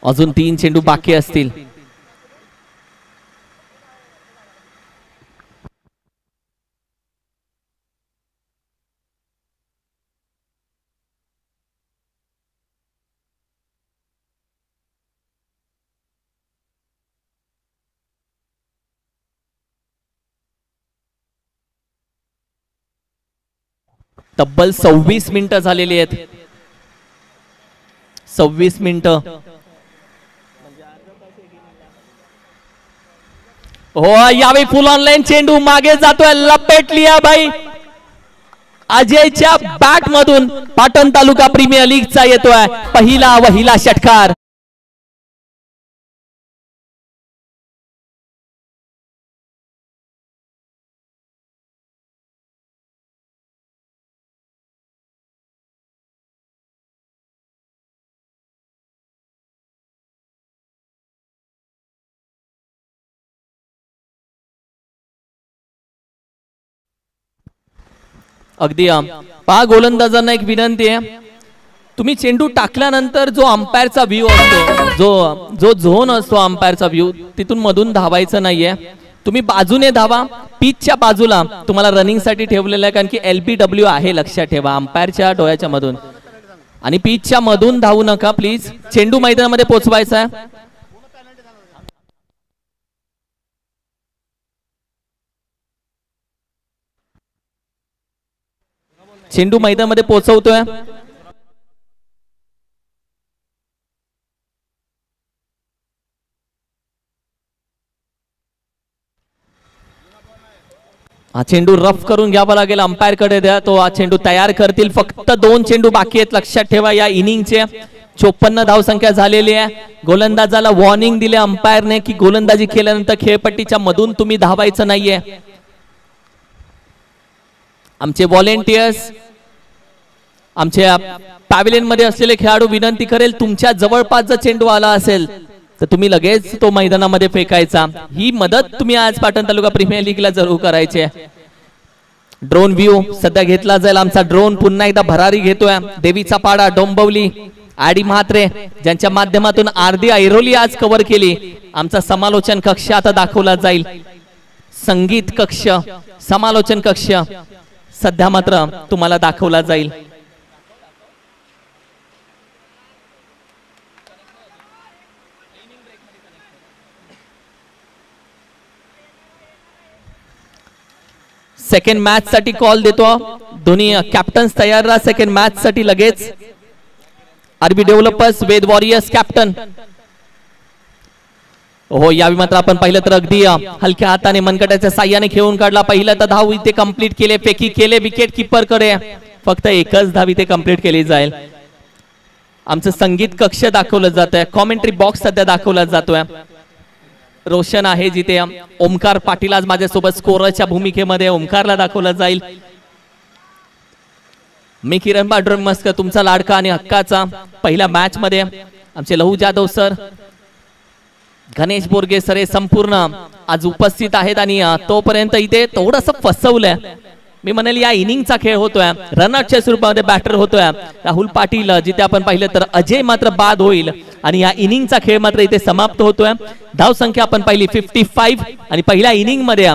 अजून 3 चेंडू बाकी असतील. तब्बल 26 मिनिटं झालेली आहेत. 26 मिनिटं. हो, यावेळी फुल ऑनलाईन चेंडू मागे जातोय, लपेटली भाई. अजयच्या बॅट मधून पाटण तालुका प्रीमियर लीगचा येतोय पहिला षटकार. अगदी पहा, गोलंदाजांना एक विनंती आहे, तुम्ही चेंडू टाकल्यानंतर जो अंपायरचा व्ह्यू असतो, जो झोन असतो अंपायरचा व्ह्यू, तिथून मधून धावायचं नाहीये. तुम्ही बाजूने धावा, पिचच्या बाजूला तुम्हाला रनिंग साठी ठेवलेलं आहे, कारण की LBW आहे, लक्षात ठेवा, अंपायरच्या डोळ्याच्या मधून. आणि पिचच्या मधून धावू नका प्लीज. चेंडू मैदानामध्ये पोहोचवायचा आहे. चेंडू मैदानामध्ये पोहोचवतोय. हा चेंडू रफ करून घ्यावा लागेल, अंपायर कडे द्या, तो हा चेंडू तयार करतील. फक्त 2 चेंडू बाकी आहेत, लक्षात ठेवा. या इनिंगचे 54 धावसंख्या झालेली आहे. गोलंदाजाला वॉर्निंग दिले अंपायरने की गोलंदाजी केल्यानंतर खेळपट्टीच्या मधून तुम्ही धावायचं नाहीये. आमचे व्हॉलेंटियर्स, आमच्या पॅव्हिलियन मध्ये असलेले खेळाडू विनंती करेल, तुमच्या जवळपास जर चेंडू आला असेल तर तुम्ही लगेच तो मैदानामध्ये फेकायचा. ही मदत तुम्ही आज पाटण तालुका प्रीमियर लीगला जरूर करायची आहे. ड्रोन व्ह्यू सध्या घेतला जाईल. आमचा ड्रोन पुन्हा एकदा भरारी घेतोय. देवीचा पाडा, डोंबिवली, आडी म्हात्रे ज्यांच्या माध्यमातून आरदी ऐरोली आज कव्हर केली. आमचा समालोचन कक्ष आता दाखवला जाईल. संगीत कक्ष, समालोचन कक्ष सध्या मात्र तुम्हाला दाखवला जाईल. सेकंड मॅच साठी कॉल देतो. दोन्ही कॅप्टन्स तयार राहा सेकंड मॅच साठी लगेच. आरबी डेव्हलपर्स, वेद वॉरियर्स कॅप्टन. हो, यावेळी मात्र आपण पाहिलं तर अगदी हलक्या हाताने मनगटाच्या साह्याने खेळून काढला. पहिलं तर धाव इथे कंप्लीट केले, फेकी केले विकेट किपर कडे. फक्त एकच धाव इथे कंप्लीट केली जाईल. आमचं संगीत कक्ष दाखवलं जात आहे. कॉमेंट्री बॉक्स सध्या दाखवला जातोय. रोशन आहे जिथे. ओमकार पाटील आज माझ्यासोबत स्कोररच्या भूमिकेमध्ये. ओमकारला दाखवला जाईल. मी किरण पांडुरंग मस्कर, तुमचा लाडका आणि हक्काचा. पहिल्या मॅच मध्ये आमचे लहू जाधव सर, गणेश बोरगे सर हे संपूर्ण आज उपस्थित आहेत. आणि तोपर्यंत इथे थोडंसं फसवलंय. मी म्हणेल या इनिंगचा खेळ होतोय. रनआउटच्या स्वरूपामध्ये बॅटर होतोय राहुल पाटील. जिथे आपण पाहिलं तर अजय मात्र बाद होईल आणि या इनिंगचा खेळ मात्र इथे समाप्त होतोय. धाव संख्या आपण पाहिली 55 आणि पहिल्या इनिंग मध्ये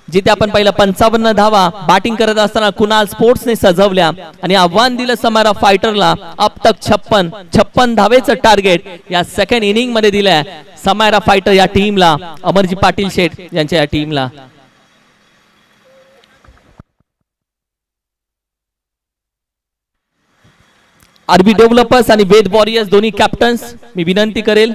जिथे आपण पाहिलं 55 धावा बॅटिंग करत असताना कुणाल स्पोर्ट्सने सजवल्या आणि आव्हान दिलं समारा फायटरला. अब तक 56 धावेचं टार्गेट या सेकंड इनिंग मध्ये दिलंय समारा फायटर या टीमला, अमरजी पाटील शेठ यांच्या या टीमला. आरबी डेव्हलपर्स आणि वेद वॉरियर्स दोन्ही कॅप्टन्स मी विनंती करेल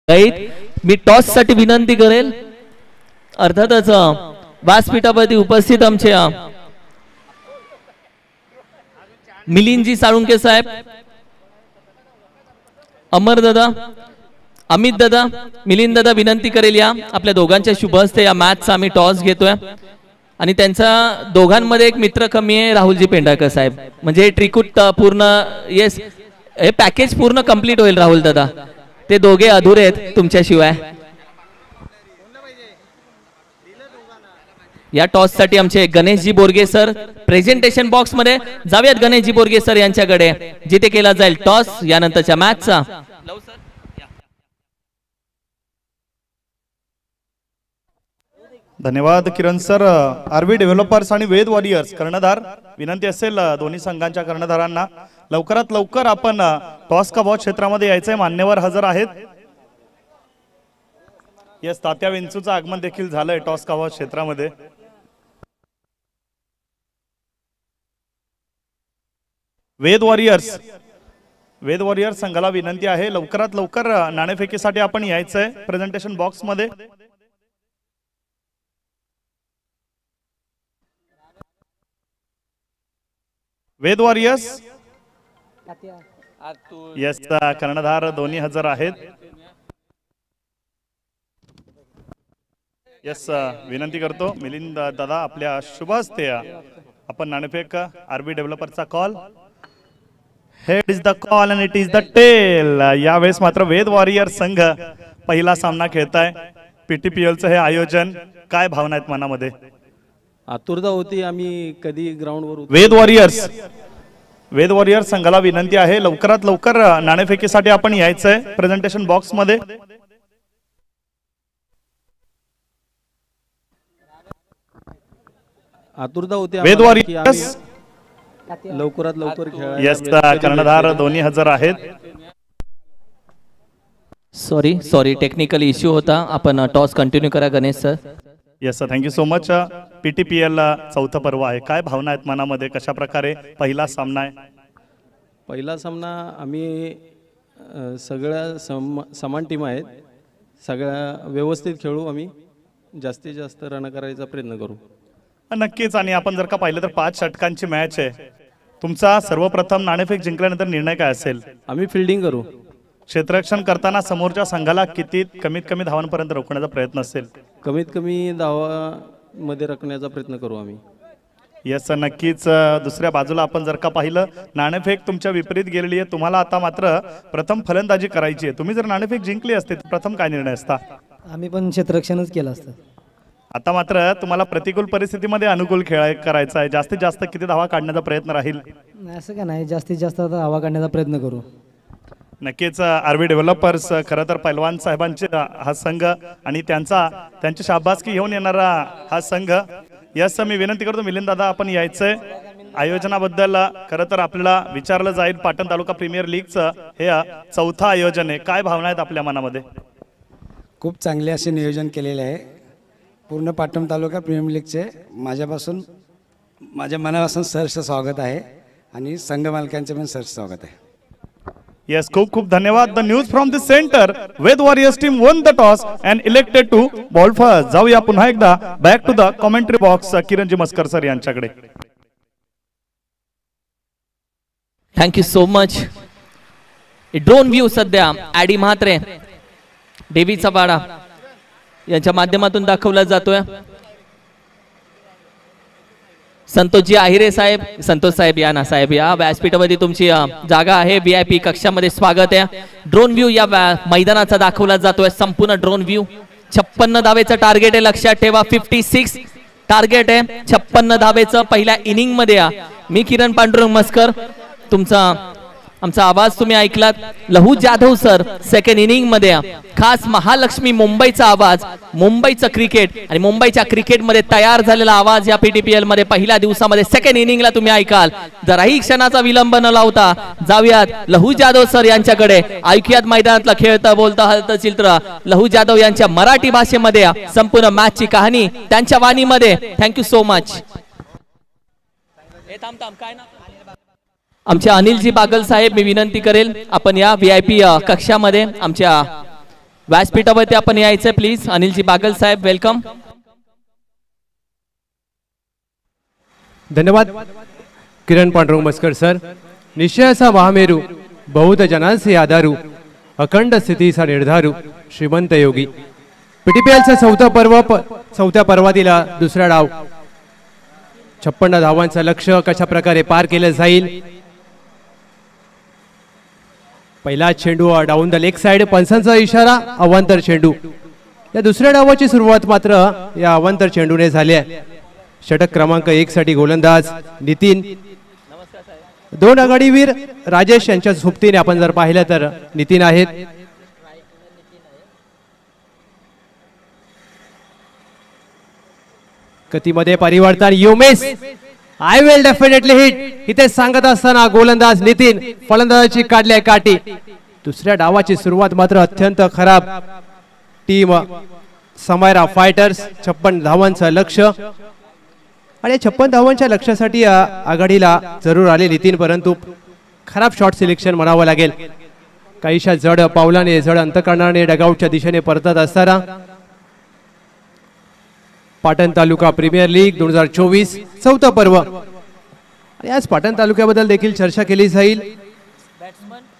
मी टॉस साठी विनंती करेल. अर्थातच व्यासपीठावरती उपस्थित आमचे मिलिंदजी साळुंके साहेब, अमर दादा, अमित दादा, मिलिंद दादा विनंती करेल या आपल्या दोघांच्या शुभ हस्ते या मॅचचा आम्ही टॉस घेतोय. आणि त्यांचा दोघांमध्ये एक मित्र कमी आहे, राहुलजी पेंढारकर साहेब. म्हणजे त्रिकूट पूर्ण येस हे पॅकेज पूर्ण कंप्लीट होईल राहुल दादा. ते दोघे अधुरे आहेत तुमच्याशिवाय. या टॉस साठी आमचे Ganeshji Borge sir presentation box मध्ये जाऊयात. गणेशजी बोरगे सर यांच्याकडे जिथे केला जाईल टॉस यानंतरच्या मॅचचा. धन्यवाद किरण सर. आरबी डेव्हलपर्स आणि वेद वॉरियर्स कर्णधार, विनंती असेल दोन्ही संघांच्या कर्णधारांना लवकरात लवकर आपण टॉस का बॉस क्षेत्रामध्ये यायचंय. मान्यवर हजर आहेत. यस, तात्या विंचूचं आगमन देखील झालंय टॉस का बॉस क्षेत्रामध्ये. वेद वॉरियर्स संघाला विनंती आहे लवकरात लवकर नाणेफेकीसाठी आपण यायचंय प्रेझेंटेशन बॉक्स मध्ये. वेद वॉरियर्स यस, कर्णधार दोन्ही हजर आहेत. यस, विनंती करतो मिलिंद दादा आपल्या शुभ हस्ते आपण नाणेफेक. आरबी डेव्हलपरचा call, head is the call and it is the tail. यावेळेस मात्र वेद वॉरियर संघ पहिला सामना खेळताय. पीटीपीएलचं हे आयोजन, काय भावना आहेत मनामध्ये? आतुरता होती, आम्ही कधी ग्राउंडवर. वेद वॉरियर्स संघाला विनंती आहे लवकरात लवकर नाणेफेकीसाठी आपण यायचंय प्रेझेंटेशन बॉक्स मध्ये. आतुरता होती वेद वॉरियर्स लवकरात लवकर खेळा. यस, कर्णधार दोन्ही हजर आहेत. सॉरी टेक्निकल इश्यू होता. आपण टॉस कंटिन्यू करा Ganesh sir. Yes sir, thank you so much. PTPL चौथं पर्व आहे, काय भावना आहेत मनामध्ये, कशा प्रकारे पहिला सामना आहे? पहिला सामना आम्ही सगळ्या समान टीम आहेत, सगळ्या व्यवस्थित खेळू, आम्ही जास्तीत जास्त रन करायचा प्रयत्न करू. नक्कीच. आणि आपण जर का पाहिलं तर 5 षटकांची मॅच आहे. तुमचा सर्वप्रथम नाणेफेक जिंकल्यानंतर निर्णय काय असेल? आम्ही फिल्डिंग करू. क्षेत्ररक्षण करताना समोरच्या संघाला कमीत कमी धावांपर्यंत रोखण्याचा प्रयत्न असेल? कमीत कमी धावामध्ये राखण्याचा प्रयत्न करू आम्ही. येस सर, नक्कीच. दुसऱ्या बाजूला आपण जर का पाहिलं, नाणेफेक तुमच्या विपरीत गेलेली आहे. तुम्हाला आता मात्र प्रथम फलंदाजी करायची आहे. तुम्ही जर नाणेफेक जिंकली असते तर प्रथम काय निर्णय असता? आम्ही पण क्षेत्ररक्षणच केलं असतं. आता मात्र तुम्हाला प्रतिकूल परिस्थितीमध्ये अनुकूल खेळ करायचा आहे. जास्तीत जास्त किती धावा काढण्याचा प्रयत्न राहील? असं का नाही, जास्तीत जास्त आता हवा काढण्याचा प्रयत्न करू. नक्कीच. RB डेव्हलपर्स खरं तर पैलवान साहेबांचे हा संघ आणि त्यांची शाबासकी घेऊन येणारा हा संघ. यस, मी विनंती करतो मिलिंद दादा, आपण यायचंय. आयोजनाबद्दल खरं तर आपल्याला विचारलं जाईल. पाटण तालुका प्रीमियर लीगचं हे 4थं आयोजन आहे. काय भावना आहेत आपल्या मनामध्ये? खूप चांगले असे नियोजन केलेले आहे. पूर्ण पाटण तालुका प्रीमियर लीगचे माझ्या मनापासून सहर्ष स्वागत आहे आणि संघ मालकांचे पण सहर्ष स्वागत आहे. येस, खूप खूप धन्यवाद. The news from the centre, Ved warriors team won the toss and elected to bowl first. जाऊया पुन्हा एकदा back to the commentary box, Kiranji Maskar sir यांच्याकडे. Thank you so much. Drone view सध्या ॲडी म्हात्रे, देवीचा वाडा यांच्या माध्यमातून दाखवला जातोय. संतोषजी आहिरे साहेब, संतोष साहेब या ना साहेब, या व्यासपीठामध्ये तुमची जागा आहे. VIP कक्षामध्ये स्वागत आहे. ड्रोन व्ह्यू या मैदानाचा दाखवला जातोय. संपूर्ण ड्रोन व्ह्यू. 56 धावेचं टार्गेट आहे, लक्षात ठेवा. 56 टार्गेट आहे, 56 धावेचं पहिल्या इनिंग मध्ये. मी किरण पांडुरंग मस्कर, आमचा आवाज तुम्ही ऐकलात. लहू जाधव सर सेकंड इनिंग मध्ये. खास महालक्ष्मी मुंबईचा आवाज, मुंबईचं क्रिकेट आणि मुंबईच्या क्रिकेटमध्ये तयार झालेला आवाज या PTPL मध्ये पहिल्या दिवसामध्ये सेकंड इनिंगला तुम्ही ऐकाल. जराही क्षणाचा विलंब न लावता जाऊयात लहू जाधव सर यांच्याकडे. ऐकूयात मैदानातला खेळता बोलता हलतं चित्र लहू जाधव यांच्या मराठी भाषेमध्ये संपूर्ण मॅचची कहाणी त्यांच्या वाणीमध्ये. Thank you so much. आमच्या अनिलजी बागल साहेब, मी विनंती करेल आपण या VIP कक्षामध्ये आमच्या व्यासपीठावरती आपण यायचं प्लीज. अनिलजी बागल साहेब, वेलकम. धन्यवाद किरण पांडुरंग मस्कर सर. निश्चयाचा महामेरू, बहुत जनांचे आधारू, अखंड स्थितीचा निर्धारू, श्रीमंत योगी. PTPLचं चौथ्या पर्वातील दुसरा डाव. 56 धावांचं लक्ष्य कशा प्रकारे पार केलं जाईल? पहिला चेंडू डाऊन द लेग साइड, पंचांचा इशारा, अवांतर चेंडू. या दुसऱ्या डावाची सुरुवात मात्र या अवांतर चेंडूने झाली आहे. षटक क्रमांक 1 साठी गोलंदाज नितीन. 2 आघाडीवीर राजेश यांच्या सोबतीने आपण जर पाहिलं तर नितीन आहेत. गतीमध्ये परिवर्तन, युमेस, आय विल डेफिनेटली हिट इथे सांगत असताना गोलंदाज नितीन, फलंदाजाची काढली काठी. दुसऱ्या डावाची सुरुवात मात्र अत्यंत खराब. टीम समायरा फायटर्स 56 धावांचं लक्ष्य आणि 56 धावांच्या लक्ष्यासाठी आघाडीला जरूर आले नितीन, परंतु खराब शॉट सिलेक्शन म्हणावं लागेल. काहीशा जड पावलाने, जड अंतकरणाने डगआउटच्या दिशेने परतत असताना पाटण तालुका प्रीमियर लीग 2024 चौथं पर्व. आणि आज पाटण तालुक्याबद्दल देखील चर्चा केली जाईल.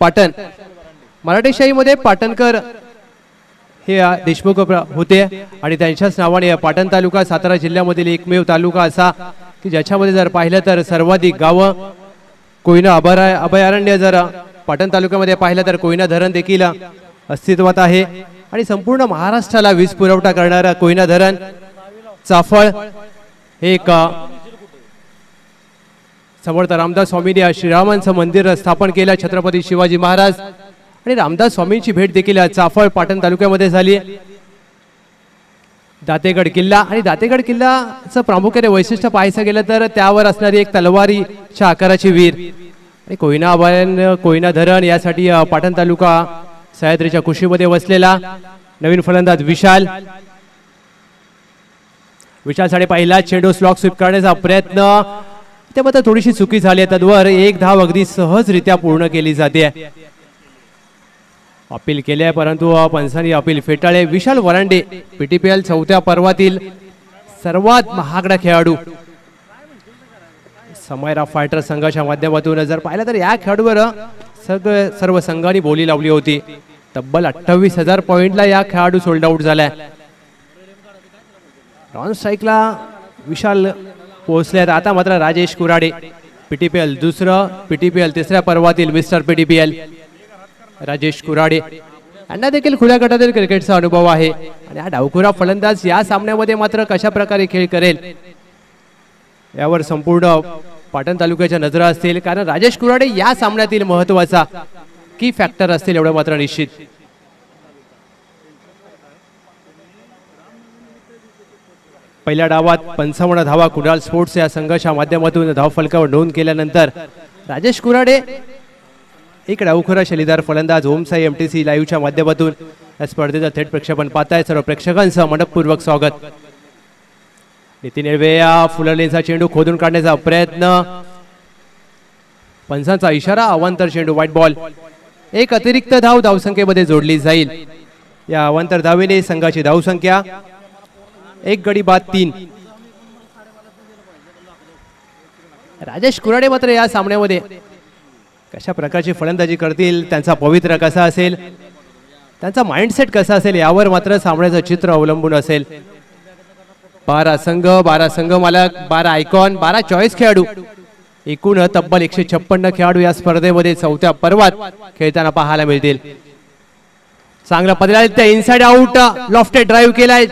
पाटण मराठी शाहीमध्ये पाटणकर हे देशमुख होते आणि त्यांच्याच नावाने पाटण तालुका सातारा जिल्ह्यामधील एकमेव तालुका असा की ज्याच्यामध्ये जर पाहिलं तर सर्वाधिक गावं. कोयना अभयारण्य जर पाटण तालुक्यामध्ये पाहिलं तर कोयना धरण देखील अस्तित्वात आहे आणि संपूर्ण महाराष्ट्राला वीज पुरवठा करणारा कोयना धरण. चाफळ हे एक समर्थ रामदास स्वामींनी श्रीरामांचं मंदिर स्थापन केलं छत्रपती शिवाजी महाराज आणि रामदास स्वामींची भेट देखील चाफळ पाटण तालुक्यामध्ये झाली. दातेगड किल्ला आणि दातेगड किल्ल्याचं प्रामुख्याने वैशिष्ट्य पाहायचं गेलं तर त्यावर असणारी एक तलवारीच्या आकाराची वीर आणि कोयना अभयारण्य, कोयना धरण यासाठी पाटण तालुका सह्याद्रीच्या कुशीमध्ये बसलेला नवीन फलंदाज विशाल. विशालसाठी पहिला चेंडू स्लॉक स्वीप करण्याचा प्रयत्न, ते मात्र थोडीशी चुकी झाली. तद्वर एक धाव अगदी सहजरित्या पूर्ण केली जाते. अपील केले परंतु पंचांनी अपील फेटाळले. विशाल वरांडे पीटीपीएल चौथ्या पर्वातील सर्वात महागडा खेळाडू. समायरा फायटर संघाच्या माध्यमातून जर पाहिलं तर या खेळाडूवर सर्व संघांनी बोली लावली होती. तब्बल 28,000 पॉइंटला या खेळाडू सोल्ड आउट झालाय. नॉन स्ट्राईकला विशाल पोहोचल्यात. आता मात्र राजेश कुराडे पीटीपीएल दुसरं, पीटीपीएल तिसऱ्या पर्वातील मिस्टर पीटीपीएल राजेश कुराडे यांना देखील खुल्या गटातील क्रिकेटचा अनुभव आहे. आणि हा डावखुरा फलंदाज या सामन्यामध्ये मात्र कशा प्रकारे खेळ करेल यावर संपूर्ण पाटण तालुक्याच्या नजरा असतील. कारण राजेश कुराडे या सामन्यातील महत्वाचा की फॅक्टर असतील एवढं मात्र निश्चित. पहिल्या डावात 55 धावा कुडाळ स्पोर्ट्स या संघाच्या माध्यमातून धावफलकावर नोंद केल्यानंतर राजेश कुराडे एक डावखुरा शैलीदार फलंदाज ओमसाई एमटीसी लाईव्हच्या माध्यमातून या स्पर्धेचं थेट प्रक्षेपण पाहताय. सर्व प्रेक्षकांचं मनपूर्वक स्वागत. नितीन येळवे या फुलरलेनचा चेंडू खोदून काढण्याचा प्रयत्न, पंचांचा इशारा, अवांतर चेंडू व्हाईट बॉल. एक अतिरिक्त धाव धावसंख्येमध्ये जोडली जाईल. या अवांतर धावेने संघाची धावसंख्या 1 गडी बाद 3. राजेश कुराडे मात्र या सामन्यामध्ये कशा प्रकारची फलंदाजी करतील, त्यांचा पवित्र कसा असेल, त्यांचा माइंडसेट कसा असेल यावर मात्र सामन्याचं चित्र अवलंबून असेल. 12 संघ मालक, 12 आयकॉन, 12 चॉईस खेळाडू, एकूण तब्बल 156 खेळाडू या स्पर्धेमध्ये चौथ्या पर्वात खेळताना पाहायला मिळतील. चांगला पदराला इनसाइड आउट लॉफ्टेड ड्राईव्ह केलाय.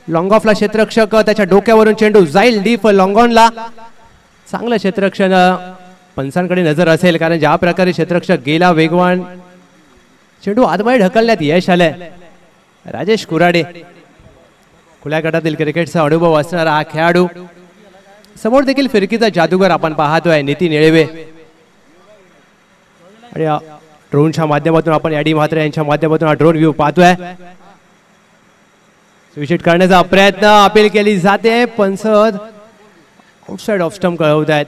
लॉंग ऑफला क्षेत्ररक्षक, त्याच्या डोक्यावरून चेंडू जाईल डीप लॉंग ऑनला. चांगलं क्षेत्ररक्षण पंचांकडे नजर असेल कारण ज्या प्रकारे क्षेत्ररक्षक गेला वेगवान, चेंडू आतमध्ये ढकलण्यात यश आलंय. राजेश कुराडे खुल्या गटातील क्रिकेटचा अनुभव असणारा हा खेळाडू. समोर देखील फिरकीचा जादूगर आपण पाहतोय नितीन येळवे. आणि ड्रोनच्या माध्यमातून आपण याडी म्हात्रे यांच्या माध्यमातून हा ड्रोन व्ह्यू पाहतोय. विकेट करण्याचा प्रयत्न, अपील केली जाते. पंच आउटसाइड ऑफ स्टंप कळवत आहेत.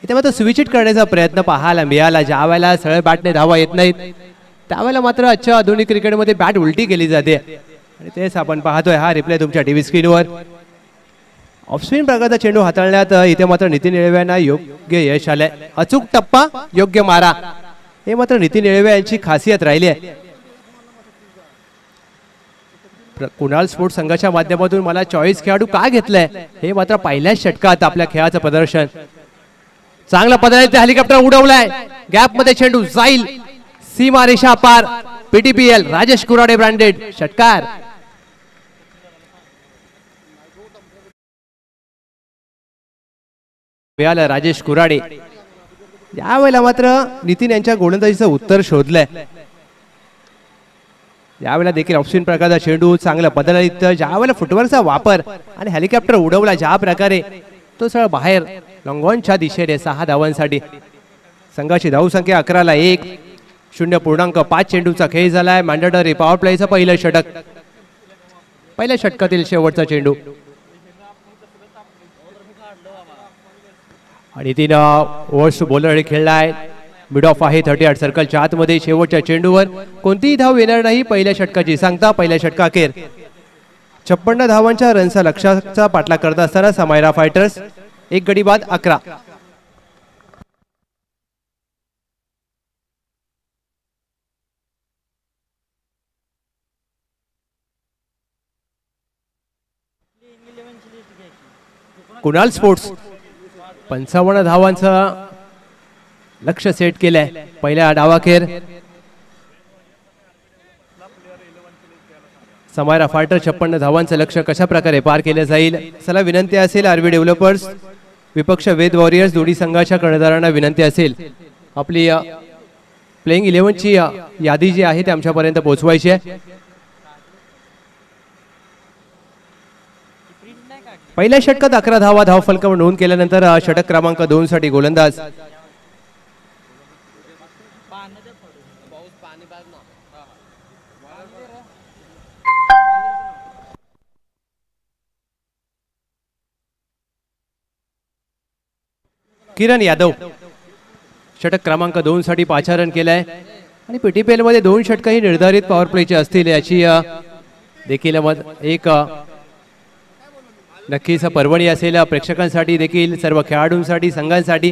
इथे मात्र स्विचिट करण्याचा प्रयत्न पाहायला मिळाला. ज्या वेळेला सरळ बॅटने धावा येत नाहीत त्यावेळेला मात्र आजच्या आधुनिक क्रिकेटमध्ये बॅट उलटी केली जाते. आणि तेच आपण पाहतोय हा रिप्ले तुमच्या टीव्ही स्क्रीनवर. ऑफस्पिन प्रकारचा चेंडू हाताळण्यात इथे मात्र नितीन येळवे यांना योग्य यश आलंय. अचूक टप्पा, योग्य मारा, हे मात्र नितीन येळवे यांची खासियत राहिली आहे. कुणाल स्पोर्ट्स संघाच्या माध्यमातून मला चॉईस खेळाडू का घेतलाय हे मात्र पहिल्याच षटकात आपल्या खेळाचं प्रदर्शन. चांगला पदार्थ हेलिकॉप्टर उडवलाय. गॅप मध्ये चेंडू जाईल सीमा रेषा पार. पीटीपीएल राजेश कुराडे ब्रँडेड षटकार. राजेश कुराडे यावेळेला मात्र नितीन यांच्या गोलंदाजीचं उत्तर शोधलंय. यावेळेला देखील ऑफस्पिन प्रकारचा चेंडू चांगला पदार्थ, ज्यावेळेला फुटवर्कचा वापर आणि हेलिकॉप्टर उडवला ज्या प्रकारे तो सरळ बाहेर लॉंगॉनच्या दिशेने 6 धावांसाठी. संघाची धावसंख्या 11ला 1. 0.5 चेंडूचा खेळ झालाय. मॅन्डेटरी पॉवर प्लेचं पहिलं षटक, पहिल्या षटकातील शेवटचा चेंडू. आणि 3 ओव्हर्स बॉलर खेळलाय. मिड ऑफ आहे 38 सर्कलच्या आतमध्ये. शेवटच्या चेंडूवर कोणतीही धाव येणार नाही. पहिल्या षटकाची सांगता पहिल्या षटकाखेर 56 धावांच्या रनचा लक्ष्याचा पाठलाग करत असताना समायरा फायटर्स 1 गडी बाद 11. कुणाल स्पोर्ट्स 55 धावांचं लक्ष्य सेट केलंय पहिल्या डावाखेर. समायरा फायटर 56 धावांचं लक्ष्य कशा प्रकारे पार केलं जाईल. चला विनंती असेल आरबी डेव्हलपर्स विपक्ष वेद वॉरियर्स दोन्ही संघाच्या कर्णधारांना विनंती असेल आपली प्लेइंग 11ची यादी जी आहे ती आमच्यापर्यंत पोहोचवायची आहे. पहिल्या षटकात 11 धावा धावफलकावर नोंद केल्यानंतर षटक क्रमांक 2 साठी गोलंदाज किरण यादव षटक क्रमांक 2 साठी पाचारण केलंय आणि पीटीपीएल मध्ये 2 षटकही निर्धारित पॉवर प्लेचे असतील याची देखील एक नक्कीच पर्वणी असेल प्रेक्षकांसाठी देखील, सर्व खेळाडूंसाठी, संघांसाठी.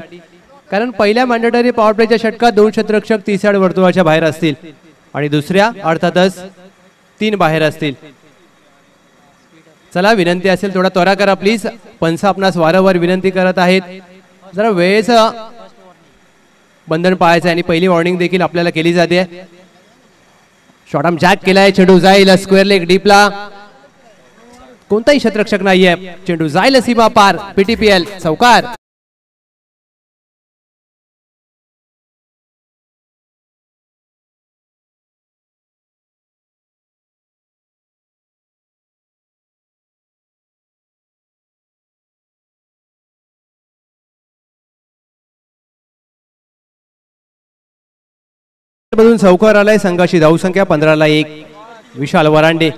कारण पहिल्या मॅन्डेटरी पॉवर प्लेच्या षटकात 2 क्षेत्ररक्षक 30 यार्ड वर्तुळाच्या बाहेर असतील आणि दुसऱ्या अर्थातच 3 बाहेर असतील. चला, विनंती असेल थोडा त्वरा करा प्लीज. पंच आपणास वारंवार विनंती करत आहेत, जरा वेळेचं बंधन पाळायचं आणि पहिली वॉर्निंग देखील आपल्याला केली जाते. शॉर्टआर्म जॅक केलाय, चेंडू जाईल स्क्वेअर लेग डीपला. कोणताही क्षेत्ररक्षक नाहीये, चेंडू जाईल सीमा पार. पीटीपीएल चौकार. मधून चौकार आलाय. संघाची धावसंख्या 15ला 1. विशाल वरांडे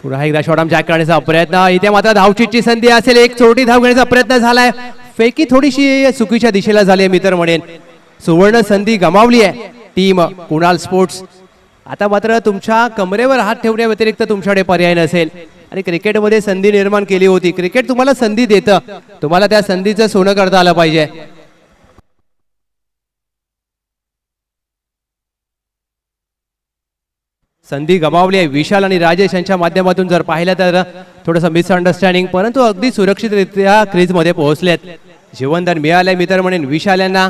पुन्हा एकदा शॉर्टआर्म जॅक करण्याचा प्रयत्न. इथे मात्र धावचीची संधी असेल. एक चोरटी धाव घेण्याचा प्रयत्न झालाय. फेकी थोडीशी चुकीच्या दिशेला झाली आहे, मी तर म्हणेन. सुवर्ण संधी गमावली आहे टीम कुणाल स्पोर्ट्स. आता मात्र तुमच्या कमरेवर हात ठेवण्या व्यतिरिक्त तुमच्याकडे पर्याय नसेल. आणि क्रिकेटमध्ये संधी निर्माण केली होती. क्रिकेट तुम्हाला संधी देतं, तुम्हाला त्या संधीचं सोनं करता आलं पाहिजे. संधी गमावली आहे. विशाल आणि राजेश यांच्या माध्यमातून जर पाहिलं तर थोडंसं मिसअंडरस्टँडिंग, परंतु अगदी सुरक्षितरित्या क्रीजमध्ये पोहोचलेत. जीवनदान मिळालंय मी तर म्हणेन विशाल यांना.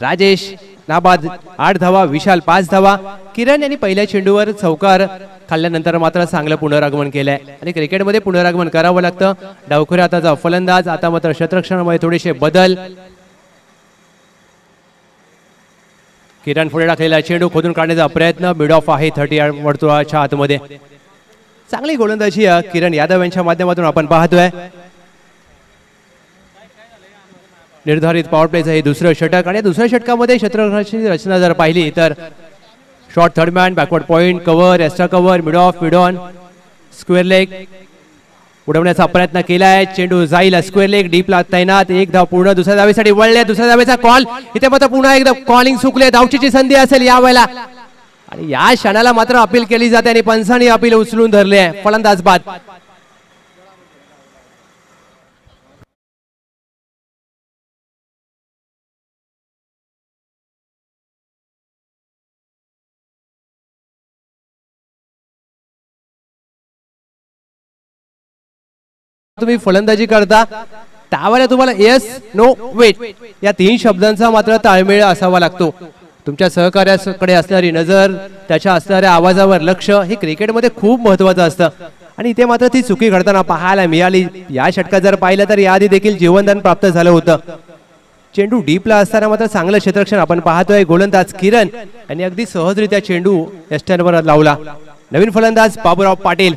राजेश नाबाद 8 धावा, विशाल 5 धावा. किरण यांनी पहिल्या चेंडूवर चौकार खाल्ल्यानंतर मात्र चांगलं पुनरागमन केलंय आणि क्रिकेटमध्ये पुनरागमन करावं लागतं. डावखुऱ्या हाताचा फलंदाज. आता मात्र क्षेत्ररक्षणामध्ये थोडेसे बदल. किरण पुढे टाकलेला चेंडू खोदून काढण्याचा प्रयत्न. मिड ऑफ आहे 30 यार्ड वर्तुळाच्या आतमध्ये. चांगली गोलंदाजी किरण यादव यांच्या माध्यमातून आपण पाहतोय. निर्धारित पॉवर प्लेचं हे दुसरं षटक आणि दुसऱ्या षटकामध्ये क्षेत्ररक्षणाची रचना जर पाहिली तर short third man, backward point, cover, extra cover, mid of, mid on, square leg उडवण्याचा प्रयत्न केलाय. चेंडू जाईल स्क्वेअर लेग डीपला तैनात. एक धाव पूर्ण. दुसऱ्या धावेसाठी वळले. दुसऱ्या धावेचा कॉल. इथे मात्र पुन्हा एकदा कॉलिंग चुकले. धावचीची संधी असेल यावेळेला आणि या क्षणाला मात्र अपील केली जाते आणि पंचांनी अपील उचलून धरले आहे. फलंदाज बाद. तुम्ही फलंदाजी करता त्यावेळेला तुम्हाला येस, नो, वेट या 3 शब्दांचा मात्र ताळमेळ असावा लागतो. तुमच्या सहकार्याकडे असणारी नजर, त्याच्या असणाऱ्या आवाजावर लक्ष हे क्रिकेटमध्ये खूप महत्वाचं असतं आणि इथे मात्र ती चुकी घडताना पाहायला मिळाली. या षटकात जर पाहिलं तर याआधी देखील जीवनदान प्राप्त झालं होतं. चेंडू डीपला असताना मात्र चांगलं क्षेत्ररक्षण आपण पाहतोय. गोलंदाज किरण यांनी अगदी सहजरित्या चेंडू एस्टनवर लावला. नवीन फलंदाज बाबूराव पाटील,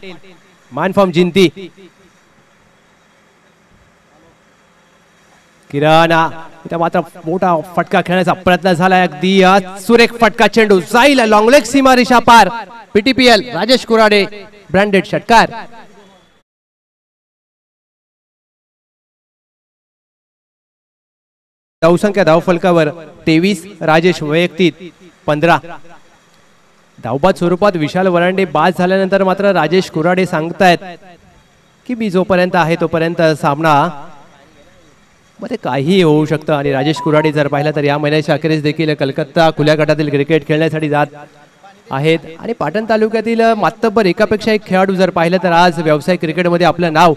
मानफॉर्म जिंती. किरण इथे मात्र मोठा फटका खेळण्याचा प्रयत्न झाला. अगदी सुरेख फटका. चेंडू जाईल लॉंग लेग सीमा रेषा पार. पीटीपीएल राजेश कुराडे ब्रँडेड षटकार. धावसंख्या धावफलकावर 23, राजेश वैयक्तिक 15. धावबाद स्वरूपात विशाल वरांडे बाद झाल्यानंतर मात्र राजेश कुराडे सांगतायत की मी जोपर्यंत आहे तोपर्यंत सामना मध्ये काही होऊ शकतं. आणि राजेश कुराडे जर पाहिलं तर या महिन्याच्या अखेरीस देखील कलकत्ता खुल्या गटातील क्रिकेट खेळण्यासाठी जात आहेत. आणि पाटण तालुक्यातील मातब्बर एकापेक्षा एक खेळाडू जर पाहिलं तर आज व्यावसायिक क्रिकेटमध्ये आपलं नाव,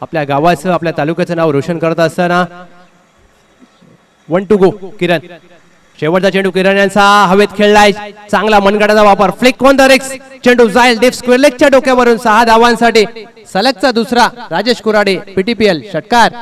आपल्या गावाचं, आपल्या तालुक्याचं नाव रोशन करत असताना 1 to go. किरण शेवटचा चेंडू किरण यांचा हवेत खेळलाय. चांगला मनगटाचा वापर. फ्लिक ऑन द रेक्स. चेंडू जाईल डेफ स्क्वेअर लेगच्या डोक्यावरून. 6 धावांसाठी सलगचा दुसरा. राजेश कुराडे पीटीपीएल षटकार.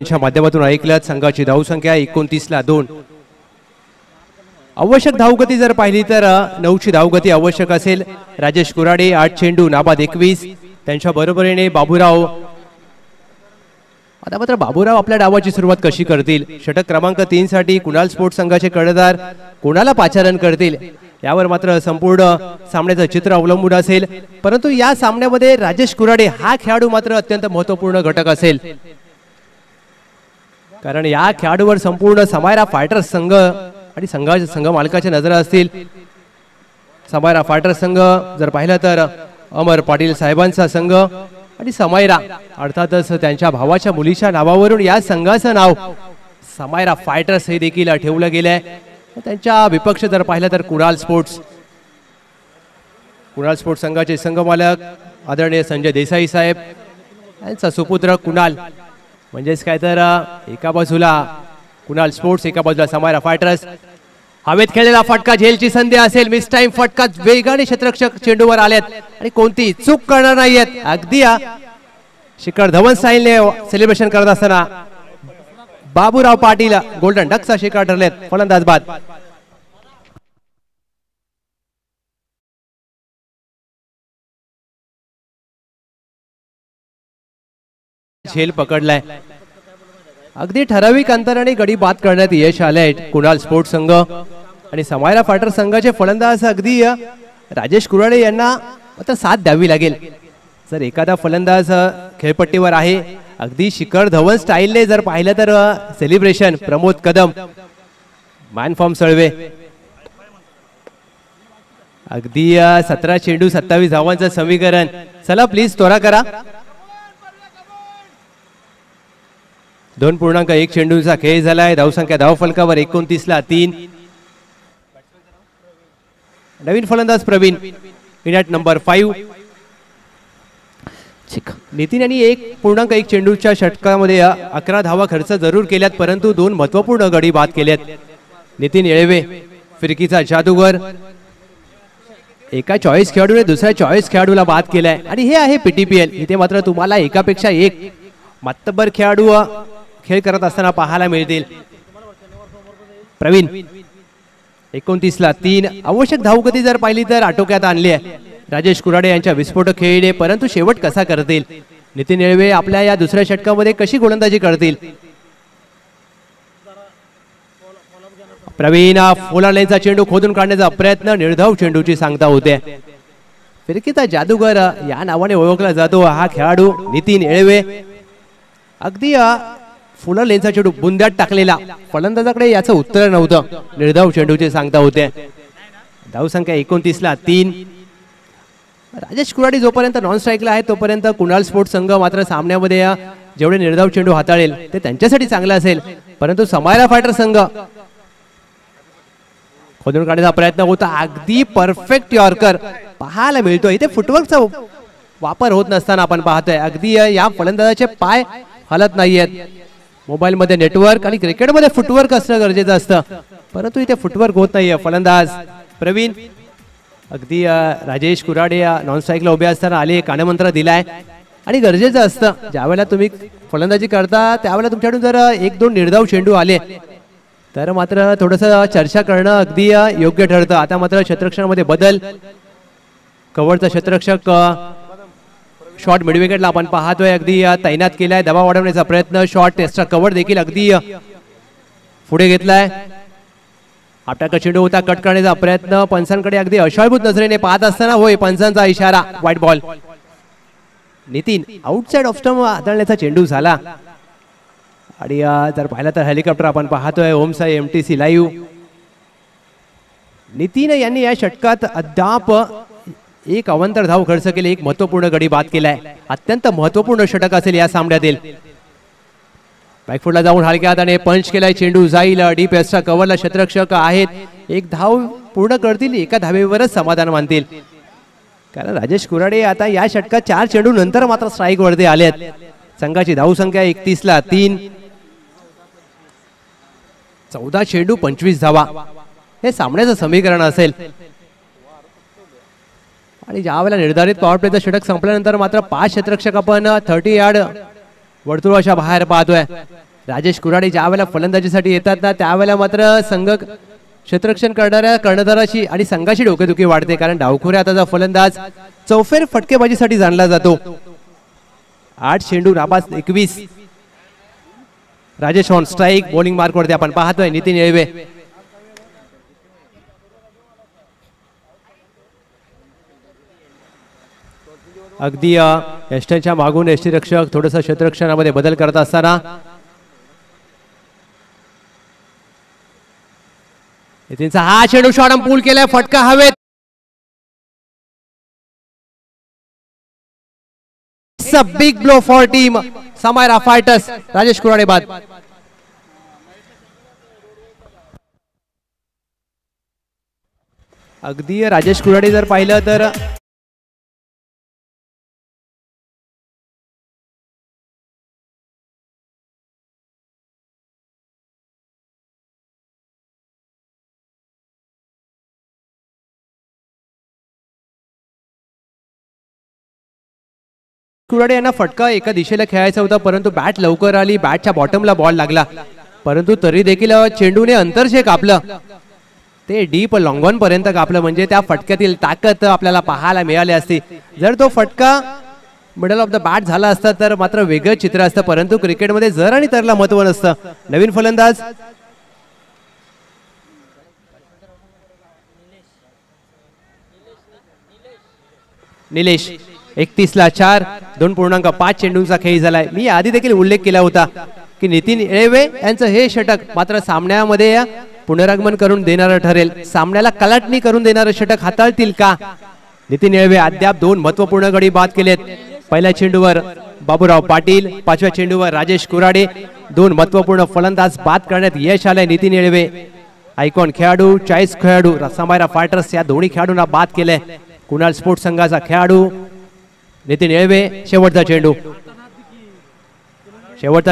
च्या माध्यमातून ऐकलं. संघाची धावसंख्या 29ला 2. आवश्यक धावगती जर पाहिली तर 9ची धावगती आवश्यक असेल. राजेश कुराडे 8 चेंडू नाबाद 21. त्यांच्या बरोबरीने बाबूराव. आता मात्र बाबूराव आपल्या डावाची सुरुवात कशी करतील? षटक क्रमांक 3 साठी कुणाल स्पोर्ट्स संघाचे कर्णधार कोणाला पाचारण करतील यावर मात्र संपूर्ण सामन्याचं चित्र अवलंबून असेल. परंतु या सामन्यामध्ये राजेश कुराडे हा खेळाडू मात्र अत्यंत महत्त्वपूर्ण घटक असेल, कारण या खेळाडूवर संपूर्ण समायरा फायटर्स संघ आणि संघ मालकाच्या नजरा असतील. समायरा फायटर्स संघ जर पाहिलं तर अमर पाटील साहेबांचा संघ आणि समायरा अर्थातच त्यांच्या भावाच्या मुलीच्या नावावरून या संघाचं नाव समायरा फायटर्स हे देखील ठेवलं गेलंय. त्यांच्या विपक्ष जर पाहिलं तर कुणाल स्पोर्ट्स संघाचे संघमालक आदरणीय संजय देसाई साहेब यांचा सुपुत्र कुणाल. म्हणजेच काय तर एका बाजूला कुणाल स्पोर्ट्स, एका बाजूला समायरा फायटर्स. हवेत खेळलेला फटका झेलची संधी असेल. मिस टाइम फटका. वेगाने क्षेत्ररक्षक चेंडूवर आलेत आणि कोणती चूक करणार नाहीयेत. अगदी शिखर धवन स्टाईलने सेलिब्रेशन करत असताना बाबूराव पाटील गोल्डन डकचा शिकार ठरलेत. फलंदाज बाद. झेल पकडलाय. अगदी ठराविक अंतराने गडी बाद करण्यात यश आलंय कुणाल स्पोर्ट्स संघ आणि समायरा फायटर संघाचे फलंदाज अगदी राजेश कुराडे यांना आता साथ द्यावी लागेल. जर एखादा फलंदाज खेळपट्टीवर आहे अगदी शिखर धवन स्टाईलने जर पाहिलं तर celebration Pramod Kadam, man form सळवे. अगदी 17 चेंडू 27 धावांचं समीकरण. चला प्लीज त्वरा करा. 2.1 चेंडूचा खेळ झालाय. धावसंख्या धावफलकावर 29ला 3. नवीन फलंदाज Praveen in at number 5. Nitin यांनी 1.1 चेंडूच्या षटकामध्ये 11 धावा खर्च जरूर केल्यात, परंतु 2 महत्वपूर्ण गडी बाद केल्यात. नितीन येळवे फिरकीचा जादूगर. एका चॉईस खेळाडूने दुसऱ्या चॉईस खेळाडूला बाद केलाय आणि हे आहे पीटीपीएल. इथे मात्र तुम्हाला एकापेक्षा एक मातब्बर खेळाडू खेळ करत असताना पाहायला मिळतील. प्रवीण 29ला 3. आवश्यक धावगती जर पाहिली तर आटोक्यात आणली आहे राजेश कुराडे यांच्या विस्फोटक खेळीने, परंतु शेवट कसा करतील? नितीन येळवे आपल्या या दुसऱ्या षटकामध्ये कशी गोलंदाजी करतील? प्रवीण फुला लेनचा चेंडू खोदून काढण्याचा प्रयत्न. निर्धाव चेंडूची सांगता होते. फिरकीचा जादूगर या नावाने ओळखला जातो हा खेळाडू नितीन येळवे. अगदी फुला लेनचा चेंडू बुंद्यात टाकलेला. फलंदाजाकडे याचं उत्तर नव्हतं. निर्धाव चेंडूची सांगता होते. धावसंख्या 29ला 3. राजेश कुराडे जोपर्यंत नॉन स्ट्राईकला आहे तोपर्यंत कुणाल स्पोर्ट्स संघ मात्र सामन्यामध्ये जेवढे निर्धाव चेंडू हाताळेल ते त्यांच्यासाठी चांगलं असेल, परंतु समायरा फायटर संघ खोदून काढण्याचा प्रयत्न होता. अगदी परफेक्ट यॉर्कर पाहायला मिळतो. इथे फुटवर्कचा वापर होत नसताना आपण पाहतोय अगदी या फलंदाजाचे पाय हलत नाहीयेत. मोबाईल मध्ये नेटवर्क आणि क्रिकेटमध्ये फुटवर्क असणं गरजेचं असतं, परंतु इथे फुटवर्क होत नाहीये. फलंदाज प्रवीण. अगदी राजेश कुराडे नॉन स्ट्राईकला उभे असताना आले कानमंत्र दिलाय आणि गरजेचं असतं ज्यावेळेला तुम्ही फलंदाजी करता त्यावेळेला तुमच्याकडून जर 1-2 निर्धाव चेंडू आले तर मात्र थोडंसं चर्चा करणं अगदी योग्य ठरतं. आता मात्र क्षेत्ररक्षणामध्ये बदल. कव्हरचा क्षेत्ररक्षक शॉट मिडविकेटला आपण पाहतोय अगदी तैनात केलाय. दबाव वाढवण्याचा प्रयत्न. शॉट टेस्टचा कव्हर देखील अगदी पुढे घेतलाय. आपटा चेंडू होता कट करण्याचा प्रयत्न. पंचांकडे अगदी अशाळभूत नजरेने पाहत असताना होय पंचांचा इशारा. White ball. Nitin outside off stump हाताळण्याचा चेंडू झाला आणि जर पाहिलं तर हेलिकॉप्टर आपण पाहतोय ओमसाई MTC लाईव्ह. नितीन यांनी या षटकात अद्याप 1 अवांतर धाव खर्च केले. 1 महत्वपूर्ण गडी बाद केलाय. अत्यंत महत्वपूर्ण षटक असेल या सामन्यातील. बॅकफुटला जाऊन हलक्या हाताने पंच केलाय. चेंडू जाईल डीप एसच्या कव्हरला. क्षेत्ररक्षक आहेत. 1 धाव पूर्ण करतील. एका धावेवरच समाधान मानतील, कारण राजेश कुराडे आता या षटकात 4 चेंडू नंतर मात्र स्ट्राईक वरती आलेत. संघाची धावसंख्या 31ला 3. 14 चेंडू 25 धावा हे सामन्याचं समीकरण असेल. आणि ज्यावेळेला निर्धारित पॉवर प्लेचं षटक संपल्यानंतर मात्र 5 क्षेत्ररक्षक आपण 30 यार्ड वर्तुळाच्या बाहेर पाहतोय. राजेश कुऱ्हाडे ज्या वेळेला फलंदाजीसाठी येतात ना त्यावेळेला मात्र संघ क्षेत्ररक्षण करणाऱ्या कर्णधाराची आणि संघाची डोकेदुखी वाढते, कारण डावखुऱ्या हाताचा फलंदाज चौफेर फटकेबाजीसाठी जाणला जातो. 8 चेंडू नाबाद 21. Rajesh on strike. Bowling mark वरती आपण पाहतोय नितीन येळवे. अगदी यष्टीच्या मागून यष्टीरक्षक थोडंसं क्षेत्ररक्षणामध्ये बदल करत असताना नितीनचा हा चेंडू शॉट पूल केलाय, फटका हवेत. Big blow for team Samaira fighters. Rajesh Kurhade बाद. अगदी राजेश कुऱ्हाडे जर पाहिलं तर कुऱ्हाडे यांना फटका एका दिशेला खेळायचा होता, परंतु बॅट लवकर आली, बॅटच्या बॉटमला बॉल लागला, परंतु तरी देखील चेंडूने अंतर जे कापलं ते डीप लॉंग ऑन पर्यंत कापलं, म्हणजे त्या फटक्यातील ताकद आपल्याला पाहायला मिळाली असती. जर तो फटका मिडल ऑफ द बॅट झाला असता तर मात्र वेगळं चित्र असतं, परंतु क्रिकेटमध्ये जर आणि तरला महत्व नसतं. नवीन फलंदाज निलेश. 31ला 4. 2.5 चेंडूंचा खेळ झालाय. मी आधी देखील उल्लेख केला होता की नितीन येळवे यांचं हे षटक मात्र सामन्यामध्ये पुनरागमन करून देणारं ठरेल. सामन्याला कलाटणी करून देणारं षटक हाताळतील का? नितीन येळवे अद्याप 2 महत्वपूर्ण गडी बाद केलेत. पहिल्या चेंडूवर बाबूराव पाटील, 5व्या चेंडूवर राजेश कुऱ्हाडे. 2 महत्वपूर्ण फलंदाज बाद करण्यात यश आलंय नितीन येळवे. आयकॉन खेळाडू, चॉईस खेळाडू समायरा फायटर्स या दोन्ही खेळाडूंना बाद केलंय. कुणाल स्पोर्ट्स संघाचा खेळाडू नितीन येळवे. शेवटचा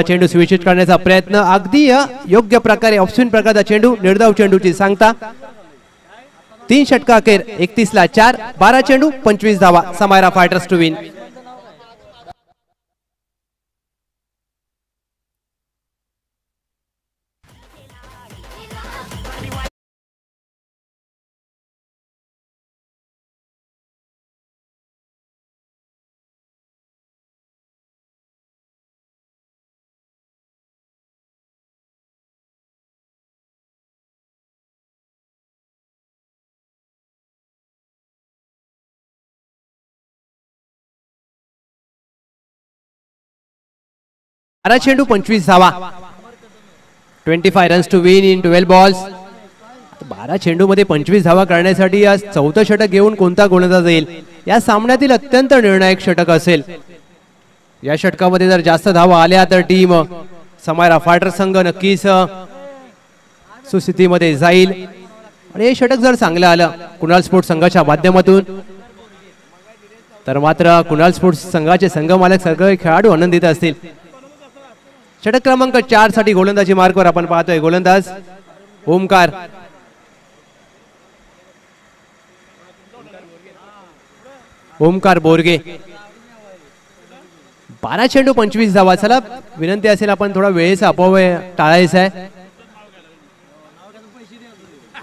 चेंडू स्वीचित करण्याचा प्रयत्न, अगदी योग्य प्रकारे ऑफस्पिन प्रकारचा चेंडू, निर्धाव चेंडूची सांगता. 3 षटका अखेर 31ला 4. 12 चेंडू 25 धावा. Samayra fighters to win. चेंडू 25 धावा. 25 runs to win in 12 balls. 12 चेंडू मध्ये 25 धावा करण्यासाठी आज 4थं षटक घेऊन कोणता गोलंदाज येईल या सामन्यातील अत्यंत निर्णायक षटक असेल. या षटकामध्ये जर जास्त धावा आल्या तर टीम समायरा फायटर संघ नक्कीच सुस्थितीमध्ये जाईल. आणि हे षटक जर चांगलं आलं कुणाल स्पोर्ट्स संघाच्या माध्यमातून तर मात्र कुणाल स्पोर्ट्स संघाचे संघ मालक सगळे खेळाडू आनंदित असतील. षटक क्रमांक 4 साठी गोलंदाजी मार्कवर आपण पाहतोय गोलंदाज ओमकार. बोरगे. 12 चेंडू 25 धावा. चला विनंती असेल आपण थोडा वेळेचा अपव्यय टाळायचा आहे.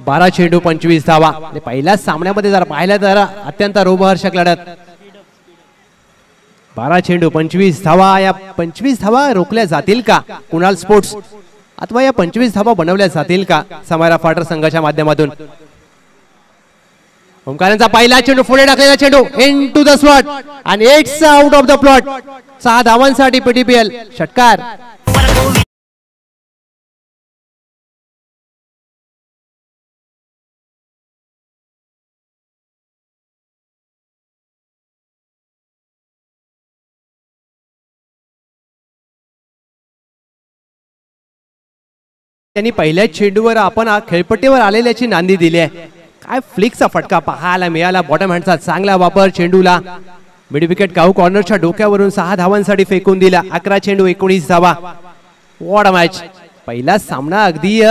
12 चेंडू 25 धावा. पहिल्याच सामन्यामध्ये जर पाहिलं तर अत्यंत रोमहर्षक लढत. 12 चेंडू 25 धावा. या 25 धावा रोखल्या जातील का कुणाल स्पोर्ट्स, अथवा या 25 धावा बनवल्या जातील का समायरा फायटर संघाच्या माध्यमातून? ओमकारांचा पहिला चेंडू पुढे टाकलेला चेंडू इन टू द स्लॉट आणि it's out of the plot. 6 धावांसाठी पीटीपीएल षटकार. त्यांनी पहिल्याच चेंडूवर आपण खेळपट्टीवर आलेल्याची नांदी दिली आहे. काय फ्लिकचा फटका पाहायला मिळाला. बॉटम हँडचा चांगला वापर. चेंडूला मिड विकेट काऊ कॉर्नरच्या डोक्यावरून 6 धावांसाठी फेकून दिला. 11 चेंडू 19 धावा. What a match. पहिला सामना अगदी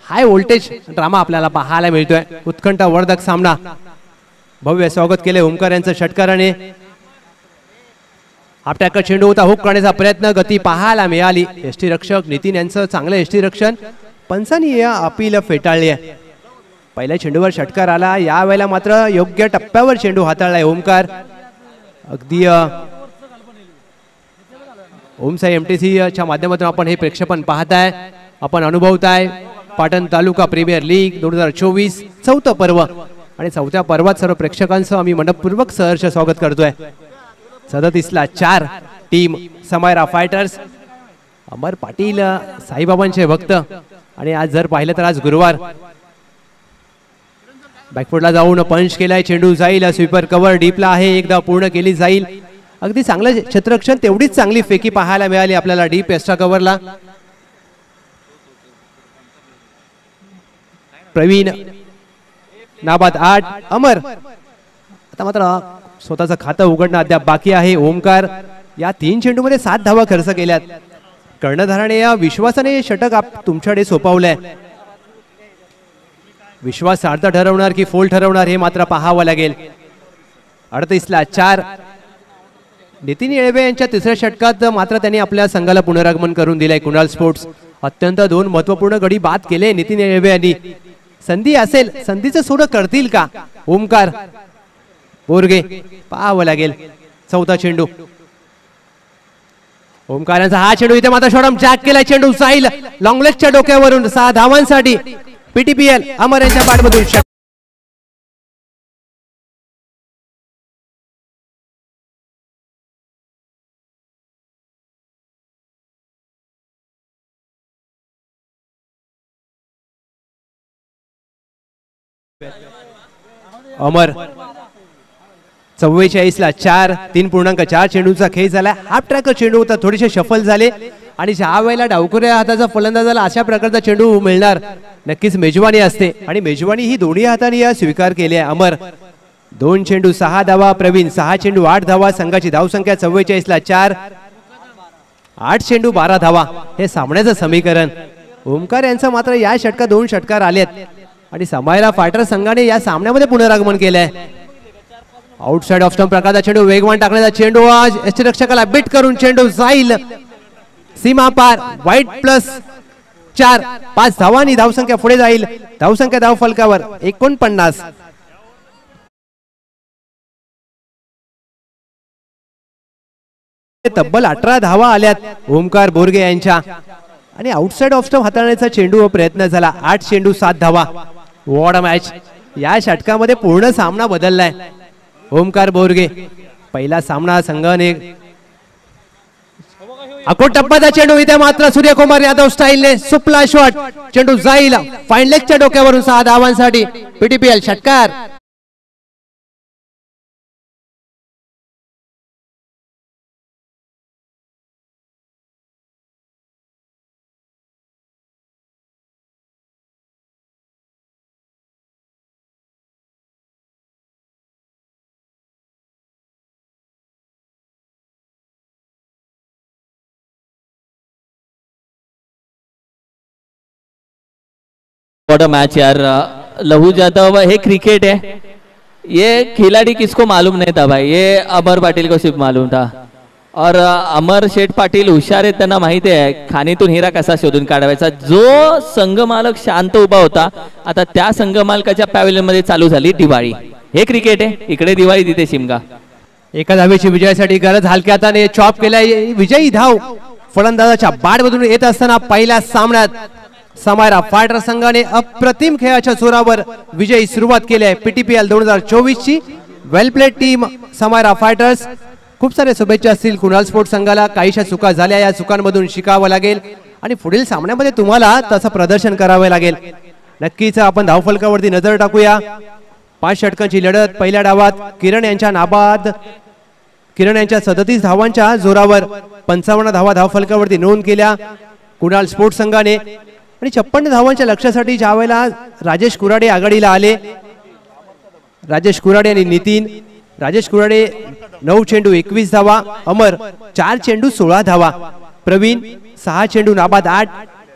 हाय व्होल्टेज ड्रामा आपल्याला पाहायला मिळतोय. उत्कंठावर्धक सामना. भव्य स्वागत केले ओमकार यांचं षटकाराने. हाफ टॅकल चेंडू होता, हुक करण्याचा प्रयत्न, गती पाहायला मिळाली. यष्टीरक्षक नितीन यांचं चांगलं यष्टीरक्षण, पंचांनी या अपील फेटाळली आहे. पहिल्या चेंडूवर षटकार आला, यावेळेला मात्र योग्य टप्प्यावर चेंडू हाताळलाय ओमकार. अगदी ओमसाई MTC च्या माध्यमातून आपण हे प्रेक्षेपण पाहताय, आपण अनुभवताय. पाटण तालुका प्रीमियर लीग 2024 चौथं पर्व आणि चौथ्या पर्वात सर्व प्रेक्षकांचं आम्ही मनपूर्वक सहर्ष स्वागत करतोय. 37ला 4 टीम समायरा फायटर्स. अमर पाटील साईबाबांचे भक्त आणि आज जर पाहिलं तर आज गुरुवार. बॅकफुटला जाऊन पंच केलाय, चेंडू जाईल, स्वीपर कव्हर डीपला आहे, एकदा पूर्ण केली जाईल. अगदी चांगलं क्षेत्ररक्षण, तेवढीच चांगली फेकी पाहायला मिळाली आपल्याला डीप एक्स्ट्रा कव्हरला. प्रवीण नाबाद 8 अमर. आता मात्र स्वतःचं खातं उघडणं अद्याप बाकी आहे. ओमकार या 3 चेंडूमध्ये 7 धावा खर्च केल्यात. कर्णधाराने या विश्वासाने षटक तुमच्याकडे सोपवलंय. विश्वास सार्थ ठरवणार की फोल ठरवणार हे मात्र पाहावं लागेल. 38ला 4 नितीन येळवे यांच्या तिसऱ्या षटकात मात्र त्यांनी आपल्या संघाला पुनरागमन करून दिलंय. कुणाल स्पोर्ट्स अत्यंत 2 महत्वपूर्ण गडी बाद केले नितीन येळवे यांनी. संधी असेल, संधीचं सोडं करतील का ओमकार बोरगे, पाहावं लागेल. चौथा चेंडू ओमकारांचा हा चेंडू, इथे मात्र शॉर्ट जॅक केला, चेंडू जाईल लॉंगलेगच्या डोक्यावरून. 6 धावांसाठी PTPL अमर यांच्या बॅटमधून. अमर 44ला 4 3.4 चेंडूचा खेळ झाला. हाफ ट्रॅकर चेंडू होता, थोडेसे शफल झाले आणि ज्या वेळेला डावखुऱ्या हाताचा फलंदाजाला अशा प्रकारचा चेंडू मिळणार नक्कीच मेजवानी असते आणि मेजवानी ही दोन्ही हाताने या स्वीकार केली आहे. अमर 2 चेंडू 6 धावा, प्रवीण 6 चेंडू 8 धावा. संघाची धावसंख्या 44ला 4, 8 चेंडू 12 धावा. हे सामन्याचं समीकरण. ओमकार यांचं मात्र या षटकात 2 षटकार आलेत आणि समायरा फायटर संघाने या सामन्यामध्ये पुनरागमन केलंय. आउटसाइड ऑफ स्टंप प्रकारचा चेंडू, वेगवान टाकण्याचा चेंडू, आज यष्टीरक्षकाला बीट करून चेंडू जाईल सीमा पार. वाईट +4, 5 धावांनी धावसंख्या पुढे जाईल. धावसंख्या धाव फलकावर 49. तब्बल 18 धावा आल्यात ओमकार बोरगे यांच्या आणि आउटसाइड ऑफ स्टंप हाताळण्याचा चेंडू प्रयत्न झाला. 8 चेंडू 7 धावा. What a match. या षटकामध्ये पूर्ण सामना बदललाय. ओमकार बोरगे पहिला सामना संघाने अकोट टप्प्याचा चेंडू, इथे मात्र सूर्यकुमार यादव स्टाईलने सुपला शॉट, चेंडू जाईल फाईन लेगच्या डोक्यावरून. 6 धावांसाठी PTPL षटकार. व्हाट अ मैच यार. लहू जादव, हे क्रिकेट है, ये खिलाड़ी किसको मालूम नहीं था भाई, ये अमर पाटील को सिर्फ मालूम था. और अमर शेठ पाटील हुशार आहेत, त्यांना माहिती आहे खाणीतून हिरा कसा शोधून काढायचा. जो संघ मालक शांत उभा होता, आता त्या संघ मालकाच्या पॅव्हलियन मध्ये चालू झाली दिवाळी. हे क्रिकेट आहे, इकडे दिवाळी तिथे शिमगा. एका धावेची विजयासाठी गरज. हलक्या हाताने चॉप केलाय, विजयी धाव फलंदाजाच्या बॅटमधून येत असताना पहिल्या सामन्यात समायरा फायटर संघाने अप्रतिम खेळाच्या जोरावर विजयी सुरुवात केली आहे. PTPL 2024 ची वेल प्लेड टीम समायरा फायटर्स. खूप सारे शुभेच्छा असतील कुणाल स्पोर्ट्स संघाला. काहीशा चुका झाल्या, या चुकांमधून शिकावं लागेल आणि पुढील सामन्यामध्ये तुम्हाला तसं प्रदर्शन करावे लागेल. नक्कीच आपण धावफलकावरती नजर टाकूया. 5 षटकांची लढत. पहिल्या डावात किरण यांच्या नाबाद, किरण यांच्या 37 धावांच्या जोरावर 55 धावा धावफलकावरती नोंद केल्या कुणाल स्पोर्ट्स संघाने आणि 56 धावांच्या लक्ष्यासाठी ज्यावेळेला राजेश कुराडे आघाडीला आले. राजेश कुराडे आणि नितीन. राजेश कुराडे 9 चेंडू 21 धावा. अमर 4 चेंडू 16 धावा. प्रवीण 6 चेंडू नाबाद 8.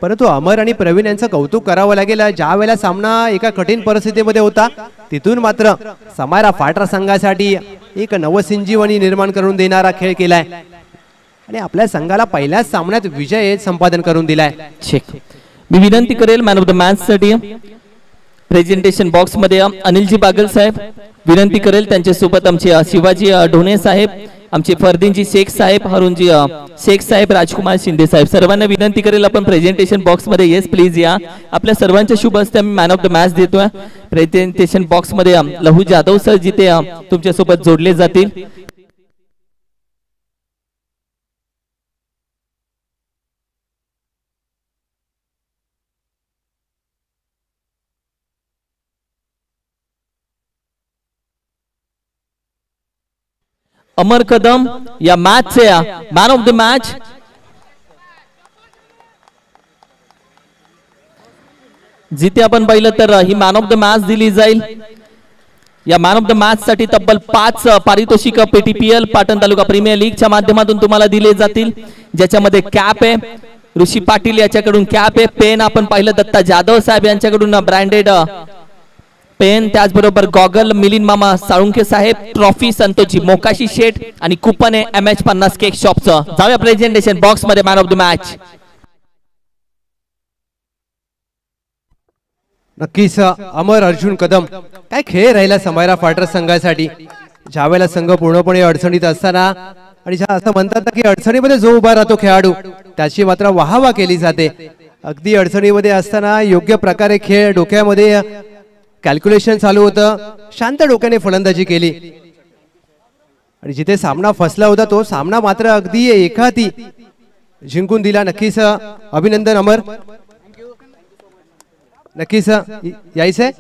परंतु अमर आणि प्रवीण यांचं कौतुक करावं लागेल. ज्या वेळेला सामना एका कठीण परिस्थितीमध्ये होता, तिथून मात्र समायरा फायटर संघासाठी एक नवसंजीवनी निर्माण करून देणारा खेळ केलाय. आणि आपल्या संघाला पहिल्याच सामन्यात विजय संपादन करून दिलाय. चेक. मी विनंती करेल मॅन ऑफ द मॅच साठी प्रेझेंटेशन बॉक्स मध्ये अनिलजी बागल साहेब विनंती करेल, त्यांच्यासोबत आमचे शिवाजी ढोणे साहेब, आमचे फरदीनजी शेख साहेब, हरुणजी शेख साहेब, राजकुमार शिंदे साहेब, सर्वांना विनंती करेल आपण प्रेझेंटेशन बॉक्स मध्ये येस प्लीज या. आपल्या सर्वांच्या शुभ हस्ते आम्ही मॅन ऑफ द मॅच देतोय. प्रेझेंटेशन बॉक्स मध्ये लहू जाधव सर जिथे तुमच्या सोबत जोडले जातील. अमर कदम या मॅचचे मॅन ऑफ द मॅच. जिथे आपण पाहिलं तर he man of the match दिली जाईल. या मॅन ऑफ द मॅच साठी तब्बल 5 पारितोषिक PTPL पाटण तालुका प्रीमियर लीगच्या माध्यमातून तुम्हाला दिले जातील, ज्याच्यामध्ये कॅप आहे ऋषी पाटील याच्याकडून, कॅप आहे पेन आपण पाहिलं दत्ता जाधव साहेब यांच्याकडून ब्रँडेड पेन, त्याचबरोबर गॉगल मिलिंद मामा साळुंखे साहेब, ट्रॉफी संतोषजी मोकाशी शेठ आणि कुपन आहे MH50 केक शॉपचं. जाऊया प्रेझेंटेशन बॉक्स मध्ये मॅन ऑफ द मॅच. नक्कीच अमर अर्जुन कदम, काय खेळ राहिला समायरा फायटर्स संघासाठी. ज्यावेळेला संघ पूर्णपणे अडचणीत असताना आणि असं म्हणतात ना की अडचणीमध्ये जो उभा राहतो खेळाडू त्याची मात्र वाहवा केली जाते. अगदी अडचणीमध्ये असताना योग्य प्रकारे खेळ, डोक्यामध्ये कॅल्क्युलेशन चालू होतं, शांत डोक्याने फलंदाजी केली आणि जिथे सामना फसला होता तो सामना मात्र अगदी एका हाती जिंकून दिला. नक्कीच अभिनंदन अमर. नक्कीच यायचंय.